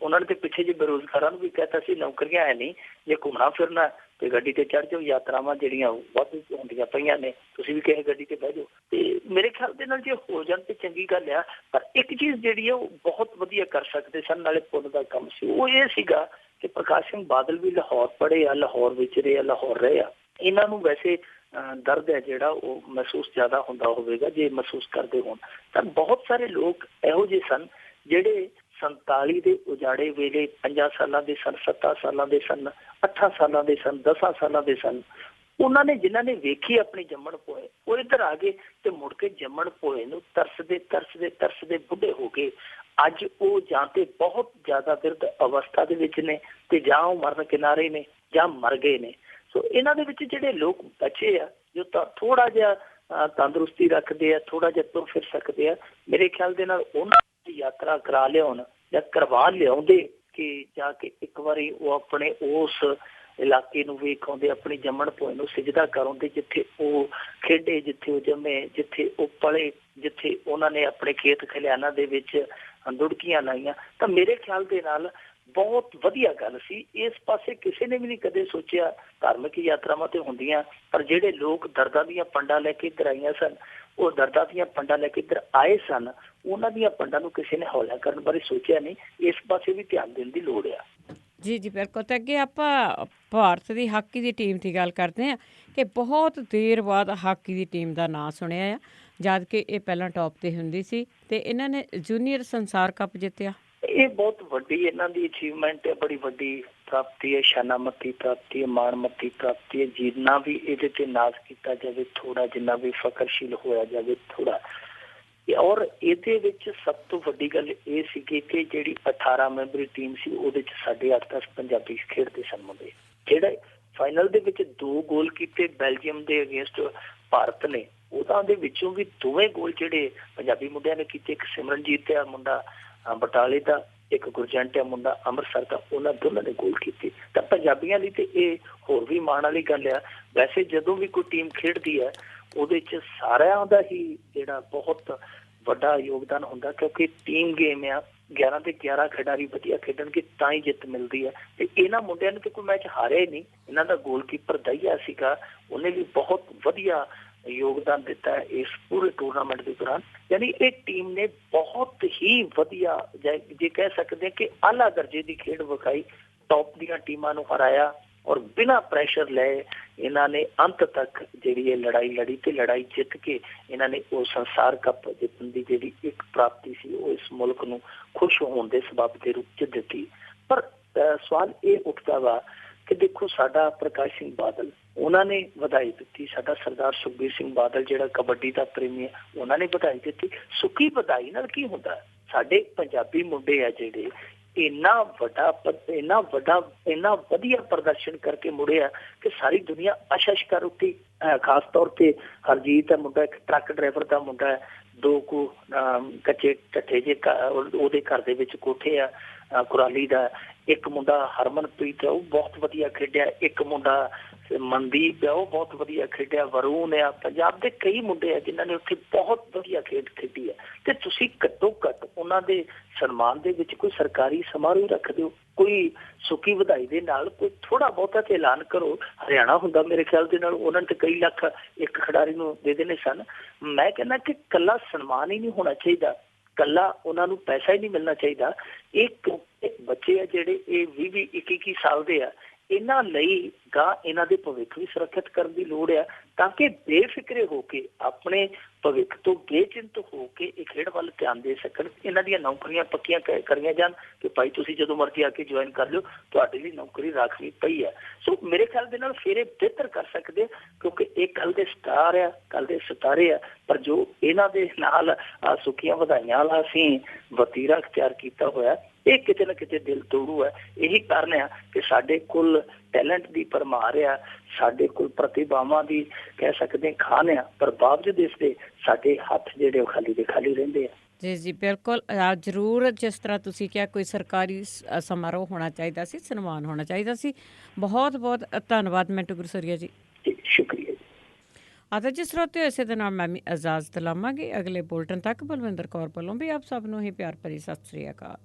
ਉਹਨਾਂ ਨੇ ਤੇ ਪਿੱਛੇ ਜੇ ਬੇਰੁਜ਼ਗਾਰਾਂ ਨੂੰ ਵੀ ਕਹਿਤਾ ਸੀ ਨੌਕਰੀਆਂ ਹੈ ਨਹੀਂ, ਜੇ ਘੁੰਮਣਾ ਫਿਰਨਾ ਤੇ ਗੱਡੀ ਤੇ ਚੜ੍ਹ ਜਾਓ, ਯਾਤਰਾਵਾਂ ਜਿਹੜੀਆਂ ਵੱਧ ਹੁੰਦੀਆਂ ਪਈਆਂ ਨੇ, ਤੁਸੀਂ ਵੀ ਕਿਸੇ ਗੱਡੀ ਤੇ ਬਹਿ ਜਾਓ। ਤੇ ਮੇਰੇ ਖਿਆਲ ਦੇ ਨਾਲ ਜੇ ਹੋ ਜਾਣ ਤੇ ਚੰਗੀ ਗੱਲ ਆ। ਪਰ ਇੱਕ ਚੀਜ਼ ਜਿਹੜੀ ਆ ਉਹ ਬਹੁਤ ਵਧੀਆ ਕਰ ਸਕਦੇ ਸਨ, ਨਾਲੇ ਪੁੰਨ ਦਾ ਕੰਮ ਸੀ, ਉਹ ਇਹ ਸੀਗਾ ਕਿ ਪ੍ਰਕਾਸ਼ ਸਿੰਘ ਬਾਦਲ ਵੀ ਲਾਹੌਰ ਪੜ੍ਹੇ ਆ, ਲਾਹੌਰ ਵਿਚਰੇ ਆ, ਲਾਹੌਰ ਰਹੇ ਆ। ਇਹਨਾਂ ਨੂੰ ਵੈਸੇ ਦਰਦ ਹੈ ਜਿਹੜਾ ਉਹ ਮਹਿਸੂਸ ਜ਼ਿਆਦਾ ਹੁੰਦਾ ਹੋਵੇਗਾ ਜੇ ਮਹਿਸੂਸ ਕਰਦੇ ਹੋਣ। ਤਾਂ ਬਹੁਤ ਸਾਰੇ ਲੋਕ ਇਹੋ ਜਿਹੇ ਸਨ ਜਿਹੜੇ 47 ਦੇ ਉਜਾੜੇ ਵੇਲੇ 50 ਸਾਲਾਂ ਦੇ ਸਨ, 7 ਸਾਲਾਂ ਦੇ ਸਨ, 8 ਸਾਲਾਂ ਦੇ ਸਨ, 10 ਸਾਲਾਂ ਦੇ ਸਨ। ਉਹਨਾਂ ਨੇ ਜਿਨ੍ਹਾਂ ਨੇ ਵੇਖੀ ਆਪਣੀ ਜੰਮਣ ਪੋਏ, ਉਹ ਇੱਧਰ ਆ ਗਏ ਤੇ ਮੁੜ ਕੇ ਜੰਮਣ ਪੋਏ ਨੂੰ ਤਰਸਦੇ ਤਰਸਦੇ ਤਰਸਦੇ ਬੁੱਢੇ ਹੋ ਗਏ। ਅੱਜ ਉਹ ਜਾਂ ਤੇ ਬਹੁਤ ਜ਼ਿਆਦਾ ਬਿਰਧ ਅਵਸਥਾ ਦੇ ਵਿੱਚ ਨੇ ਤੇ ਜਾਂ ਉਹ ਮਰਨ ਕਿਨਾਰੇ ਨੇ ਜਾਂ ਮਰ ਗਏ ਨੇ। ਸੋ ਇਹਨਾਂ ਦੇ ਵਿੱਚ ਜਿਹੜੇ ਲੋਕ ਬਚੇ ਆ ਜੋ ਤਾਂ ਥੋੜਾ ਜਿਹਾ ਤੰਦਰੁਸਤੀ ਰੱਖਦੇ ਆ, ਥੋੜਾ ਜਿਹਾ ਤੁਰ ਫਿਰ ਸਕਦੇ ਆ, ਮੇਰੇ ਖਿਆਲ ਦੇ ਨਾਲ ਉਹਨਾਂ ਦੀ ਯਾਤਰਾ ਕਰਾ ਲਿਆਉਣ ਜਾਂ ਕਰਵਾ ਲਿਆਉਂਦੇ ਕਿ ਜਾ ਕੇ ਇੱਕ ਵਾਰੀ ਉਹ ਆਪਣੇ ਉਸ ਇਲਾਕੇ ਨੂੰ ਵੇਖ ਆਉਂਦੇ, ਆਪਣੀ ਜੰਮਣ ਪੋਏ ਨੂੰ ਸਿਜਦਾ ਕਰਾਉਂਦੇ ਜਿੱਥੇ ਉਹ ਖੇਡੇ, ਜਿੱਥੇ ਉਹ ਜੰਮੇ, ਜਿੱਥੇ ਉਹ ਪਲੇ, ਜਿੱਥੇ ਉਹਨਾਂ ਨੇ ਆਪਣੇ ਖੇਤ ਖਲਿਆਣਾ ਦੇ ਵਿੱਚ ਦੁੜਕੀਆਂ ਲਾਈਆਂ। ਤਾਂ ਮੇਰੇ ਖਿਆਲ ਦੇ ਨਾਲ ਬਹੁਤ ਵਧੀਆ ਗੱਲ ਸੀ। ਇਸ ਪਾਸੇ ਕਿਸੇ ਨੇ ਵੀ ਨਹੀਂ ਕਦੇ ਸੋਚਿਆ। ਧਾਰਮਿਕ ਯਾਤਰਾਵਾਂ ਤੇ ਹੁੰਦੀਆਂ, ਪਰ ਜਿਹੜੇ ਲੋਕ ਦਰਦਾਂ ਦੀਆਂ ਪੰਡਾਂ ਲੈ ਕੇ ਇੱਧਰ ਆਈਆਂ ਸਨ, ਉਹ ਦਰਦਾਂ ਦੀਆਂ ਪੰਡਾਂ ਲੈ ਕੇ ਇੱਧਰ ਆਏ ਸਨ, ਉਹਨਾਂ ਦੀਆਂ ਪੰਡਾਂ ਨੂੰ ਕਿਸੇ ਨੇ ਹੌਲਾ ਕਰਨ ਬਾਰੇ ਸੋਚਿਆ ਨਹੀਂ। ਇਸ ਪਾਸੇ ਵੀ ਧਿਆਨ ਦੇਣ ਦੀ ਲੋੜ ਆ। ਜੀ ਜੀ ਬਿਲਕੁਲ। ਤੇ ਅੱਗੇ ਆਪਾਂ ਭਾਰਤ ਦੀ ਹਾਕੀ ਦੀ ਟੀਮ ਦੀ ਗੱਲ ਕਰਦੇ ਹਾਂ ਕਿ ਬਹੁਤ ਦੇਰ ਬਾਅਦ ਹਾਕੀ ਦੀ ਟੀਮ ਦਾ ਨਾਂ ਸੁਣਿਆ ਆ, ਜਦ ਕਿ ਇਹ ਪਹਿਲਾਂ ਟੌਪ 'ਤੇ ਹੁੰਦੀ ਸੀ ਤੇ ਇਹਨਾਂ ਨੇ ਜੂਨੀਅਰ ਸੰਸਾਰ ਕੱਪ ਜਿੱਤਿਆ। ਇਹ ਬਹੁਤ ਵੱਡੀ ਇਹਨਾਂ ਦੀ ਅਚੀਵਮੈਂਟ ਹੈ, ਬੜੀ ਵੱਡੀ ਪ੍ਰਾਪਤੀ ਹੈ, ਸ਼ਾਨਾਮਤੀ ਪ੍ਰਾਪਤੀ ਹੈ, ਮਾਣਮੱਤੀ ਪ੍ਰਾਪਤੀ ਹੈ। ਜਿੰਨਾ ਵੀ ਇਹਦੇ ਤੇ ਨਾਜ਼ ਕੀਤਾ ਜਾਵੇ ਥੋੜਾ, ਜਿੰਨਾ ਵੀ ਫਖਰਸ਼ੀਲ ਹੋਇਆ ਜਾਵੇ ਥੋੜਾ। ਔਰ ਇਹਦੇ ਵਿੱਚ ਸਭ ਤੋਂ ਵੱਡੀ ਗੱਲ ਇਹ ਸੀਗੀ ਕਿ ਜਿਹੜੀ 18 ਮੈਂਬਰੀ ਟੀਮ ਸੀ ਉਹਦੇ ਚ ਸਾਡੇ 8-10 ਪੰਜਾਬੀ ਖੇਡਦੇ ਸਨ ਮੁੰਡੇ। ਜਿਹੜੇ ਫਾਈਨਲ ਦੇ ਵਿੱਚ 2 ਗੋਲ ਕੀਤੇ ਬੈਲਜੀਅਮ ਦੇ ਅਗੇਂਸਟ ਭਾਰਤ ਨੇ, ਉਹਨਾਂ ਦੇ ਵਿੱਚੋਂ ਵੀ 2 ਗੋਲ ਜਿਹੜੇ ਪੰਜਾਬੀ ਮੁੰਡਿਆਂ ਨੇ ਕੀਤੇ। ਇੱਕ ਸਿਮਰਨਜੀਤ ਆ ਮੁੰਡਾ ਬਟਾਲੇ ਦਾ, ਇੱਕ ਗੁਰਜੰਟ ਆ ਮੁੰਡਾ ਅੰਮ੍ਰਿਤਸਰ ਦਾ, ਉਹਨਾਂ ਦੋਨਾਂ ਨੇ ਗੋਲ ਕੀਤੇ। ਤਾਂ ਪੰਜਾਬੀਆਂ ਲਈ ਤੇ ਇਹ ਹੋਰ ਵੀ ਮਾਣ ਵਾਲੀ ਗੱਲ ਆ। ਵੈਸੇ ਜਦੋਂ ਵੀ ਕੋਈ ਟੀਮ ਖੇਡਦੀ ਹੈ ਉਹਦੇ ਚ ਸਾਰਿਆਂ ਦਾ ਹੀ ਜਿਹੜਾ ਬਹੁਤ ਵੱਡਾ ਯੋਗਦਾਨ ਹੁੰਦਾ, ਕਿਉਂਕਿ ਟੀਮ ਗੇਮ ਆ। 11 ਤੇ 11 ਖਿਡਾਰੀ ਵਧੀਆ ਖੇਡਣਗੇ ਤਾਂ ਹੀ ਜਿੱਤ ਮਿਲਦੀ ਹੈ। ਤੇ ਇਹਨਾਂ ਮੁੰਡਿਆਂ ਨੇ ਤੇ ਕੋਈ ਮੈਚ ਹਾਰਿਆ ਹੀ ਨਹੀਂ। ਇਹਨਾਂ ਦਾ ਗੋਲਕੀਪਰ ਦਹੀਆ ਸੀਗਾ, ਉਹਨੇ ਵੀ ਬਹੁਤ ਵਧੀਆ ਯੋਗਦਾਨ ਦਿੱਤਾ ਇਸ ਪੂਰੇ ਟੂਰਨਾਮੈਂਟ ਦੇ ਦੌਰਾਨ। ਯਾਨੀ ਇਹ ਟੀਮ ਨੇ ਬਹੁਤ ਹੀ ਵਧੀਆ, ਜੇ ਕਹਿ ਸਕਦੇ ਕਿ ਆਲਾ ਦਰਜੇ ਦੀ ਖੇਡ ਵਿਖਾਈ, ਟੌਪ ਦੀਆਂ ਟੀਮਾਂ ਨੂੰ ਹਰਾਇਆ ਔਰ ਬਿਨਾਂ ਪ੍ਰੈਸ਼ਰ ਲਏ ਇਹਨਾਂ ਨੇ ਅੰਤ ਤੱਕ ਜਿਹੜੀ ਇਹ ਲੜਾਈ ਲੜੀ ਤੇ ਲੜਾਈ ਜਿੱਤ ਕੇ ਇਹਨਾਂ ਨੇ ਉਹ ਸੰਸਾਰ ਕੱਪ ਜਿੱਤਣ ਦੀ ਜਿਹੜੀ ਇੱਕ ਪ੍ਰਾਪਤੀ ਸੀ ਉਹ ਇਸ ਮੁਲਕ ਨੂੰ ਖੁਸ਼ ਹੋਣ ਦੇ ਸਬਬ ਦੇ ਰੂਪ ਚ ਦਿੱਤੀ। ਪਰ ਸਵਾਲ ਇਹ ਉੱਠਦਾ ਵਾ ਕਿ ਦੇਖੋ ਸਾਡਾ ਪ੍ਰਕਾਸ਼ ਸਿੰਘ ਬਾਦਲ, ਉਹਨਾਂ ਨੇ ਵਧਾਈ ਦਿੱਤੀ। ਸਾਡਾ ਸਰਦਾਰ ਸੁਖਬੀਰ ਸਿੰਘ ਬਾਦਲ ਜਿਹੜਾ ਕਬੱਡੀ ਦਾ ਪ੍ਰੇਮੀ ਹੈ, ਉਹਨਾਂ ਨੇ ਵਧਾਈ ਦਿੱਤੀ। ਸੁੱਕੀ ਵਧਾਈ ਨਾਲ ਕੀ ਹੁੰਦਾ? ਸਾਡੇ ਪੰਜਾਬੀ ਮੁੰਡੇ ਆ ਜਿਹੜੇ ਇੰਨਾ ਵਧੀਆ ਪ੍ਰਦਰਸ਼ਨ ਕਰਕੇ ਮੁੜਿਆ ਕਿ ਸਾਰੀ ਦੁਨੀਆ ਅਸ਼ਸ਼ ਕਰ ਉੱਠੀ। ਖਾਸ ਤੌਰ ਤੇ ਹਰਜੀਤ ਦਾ ਮੁੰਡਾ, ਇੱਕ ਟਰੱਕ ਡਰਾਈਵਰ ਦਾ ਮੁੰਡਾ ਹੈ, 2 ਕੱਚੇ ਢੱਠੇ ਜੇ ਉਹਦੇ ਘਰ ਦੇ ਵਿੱਚ ਕੋਠੇ ਆ ਕੁਰਾਲੀ ਦਾ। ਇੱਕ ਮੁੰਡਾ ਹਰਮਨਪ੍ਰੀਤ ਹੈ, ਉਹ ਬਹੁਤ ਵਧੀਆ ਖੇਡਿਆ। ਇੱਕ ਮੁੰਡਾ ਮਨਦੀਪ ਹੈ, ਉਹ ਬਹੁਤ ਵਧੀਆ ਖੇਡਿਆ। ਵਰੂਨ ਆ, ਪੰਜਾਬ ਦੇ ਕਈ ਮੁੰਡੇ ਆ ਜਿਨ੍ਹਾਂ ਨੇ ਉੱਥੇ ਬਹੁਤ ਵਧੀਆ ਖੇਡ ਖੇਡੀ ਹੈ। ਤੇ ਤੁਸੀਂ ਘੱਟੋ ਘੱਟ ਉਹਨਾਂ ਦੇ ਸਨਮਾਨ ਦੇ ਵਿੱਚ ਕੋਈ ਸਰਕਾਰੀ ਸਮਾਰੋਹ ਰੱਖ ਦਿਓ, ਕੋਈ ਸੁੱਕੀ ਵਧਾਈ ਦੇ ਨਾਲ ਕੋਈ ਥੋੜਾ ਬਹੁਤਾ ਤੇ ਐਲਾਨ ਕਰੋ। ਹਰਿਆਣਾ ਹੁੰਦਾ ਮੇਰੇ ਖਿਆਲ ਦੇ ਨਾਲ, ਉਹਨਾਂ ਨੇ ਤੇ ਕਈ ਲੱਖ ਇੱਕ ਖਿਡਾਰੀ ਨੂੰ ਦੇ ਦੇਣੇ ਸਨ। ਮੈਂ ਕਹਿੰਦਾ ਕਿ ਕੱਲਾ ਸਨਮਾਨ ਹੀ ਨਹੀਂ ਹੋਣਾ ਚਾਹੀਦਾ, ਕੱਲਾ ਉਹਨਾਂ ਨੂੰ ਪੈਸਾ ਹੀ ਨਹੀਂ ਮਿਲਣਾ ਚਾਹੀਦਾ। ਇਹ ਬੱਚੇ ਆ ਜਿਹੜੇ ਇਹ 20-21 ਸਾਲ ਦੇ ਆ, ਇਹਨਾਂ ਲਈ ਗਾਂ ਇਹਨਾਂ ਦੇ ਭਵਿੱਖ ਵੀ ਸੁਰੱਖਿਅਤ ਕਰਨ ਦੀ ਲੋੜ ਆ, ਤਾਂ ਕਿ ਬੇਫਿਕਰੇ ਹੋ ਕੇ ਆਪਣੇ ਭਵਿੱਖ ਤੋਂ ਬੇਚਿੰਤ ਹੋ ਕੇ ਇਹ ਖੇਡ ਵੱਲ ਧਿਆਨ ਦੇ ਸਕਣ। ਇਹਨਾਂ ਦੀਆਂ ਨੌਕਰੀਆਂ ਪੱਕੀਆਂ ਕਰੀਆਂ ਜਾਣ ਕਿ ਭਾਈ ਤੁਸੀਂ ਜਦੋਂ ਮਰਜ਼ੀ ਆ ਕੇ ਜੁਆਇਨ ਕਰ ਲਿਓ, ਤੁਹਾਡੇ ਲਈ ਨੌਕਰੀ ਰਾਖਵੀਂ ਪਈ ਹੈ। ਸੋ ਮੇਰੇ ਖਿਆਲ ਦੇ ਨਾਲ ਫਿਰ ਇਹ ਬਿਹਤਰ ਕਰ ਸਕਦੇ ਆ, ਕਿਉਂਕਿ ਇਹ ਕੱਲ ਦੇ ਸਟਾਰ ਆ, ਕੱਲ ਦੇ ਸਿਤਾਰੇ ਆ। ਪਰ ਜੋ ਇਹਨਾਂ ਦੇ ਨਾਲ ਸੁੱਖੀਆਂ ਵਧਾਈਆਂ ਵਾਲਾ ਅਸੀਂ ਵਤੀਰਾ ਅਖਤਿਆਰ ਕੀਤਾ ਹੋਇਆ, ਇਹ ਕਿਤੇ ਨਾ ਕਿਤੇ ਦਿਲ ਤੋੜੂ ਹੈ। ਇਹੀ ਕਾਰਨ ਆ ਕਿ ਸਾਡੇ ਕੋਲ ਟੈਲੈਂਟ ਦੀ ਭਰਮਾਰ ਆ, ਸਾਡੇ ਕੋਲ ਪ੍ਰਤਿਭਾਵਾਂ ਦੀ ਕਹਿ ਸਕਦੇ ਖਾਨ ਆ, ਪਰ ਬਾਵਜੂਦ ਇਸ ਦੇ ਸਾਡੇ ਹੱਥ ਜਿਹੜੇ ਉਹ ਖਾਲੀ ਦੇ ਖਾਲੀ ਰਹਿੰਦੇ ਆ। ਜੀ ਜੀ ਬਿਲਕੁਲ, ਜ਼ਰੂਰ। ਜਿਸ ਤਰ੍ਹਾਂ ਤੁਸੀਂ ਕਿਹਾ ਕੋਈ ਸਰਕਾਰੀ ਸਮਾਰੋਹ ਹੋਣਾ ਚਾਹੀਦਾ ਸੀ, ਸਨਮਾਨ ਹੋਣਾ ਚਾਹੀਦਾ ਸੀ। ਬਹੁਤ ਬਹੁਤ ਧੰਨਵਾਦ ਮਿੰਟੂ ਗੁਰਸਰੀਆ ਜੀ। ਸ਼ੁਕਰੀਆ ਜੀ। ਆਦਰ ਜੀ ਸਰੋਤਿਓ, ਇਸੇ ਦੇ ਨਾਲ ਮੈਂ ਵੀ ਇਜਾਜ਼ਤ ਲਵਾਂਗੀ। ਅਗਲੇ ਬੁਲਟਨ ਤੱਕ ਬਲਵਿੰਦਰ ਕੌਰ ਵੱਲੋਂ ਵੀ ਆਪ ਸਭ ਨੂੰ ਹੀ ਪਿਆਰ ਭਰੀ ਸਤਿ ਸ੍ਰੀ ਅਕਾਲ।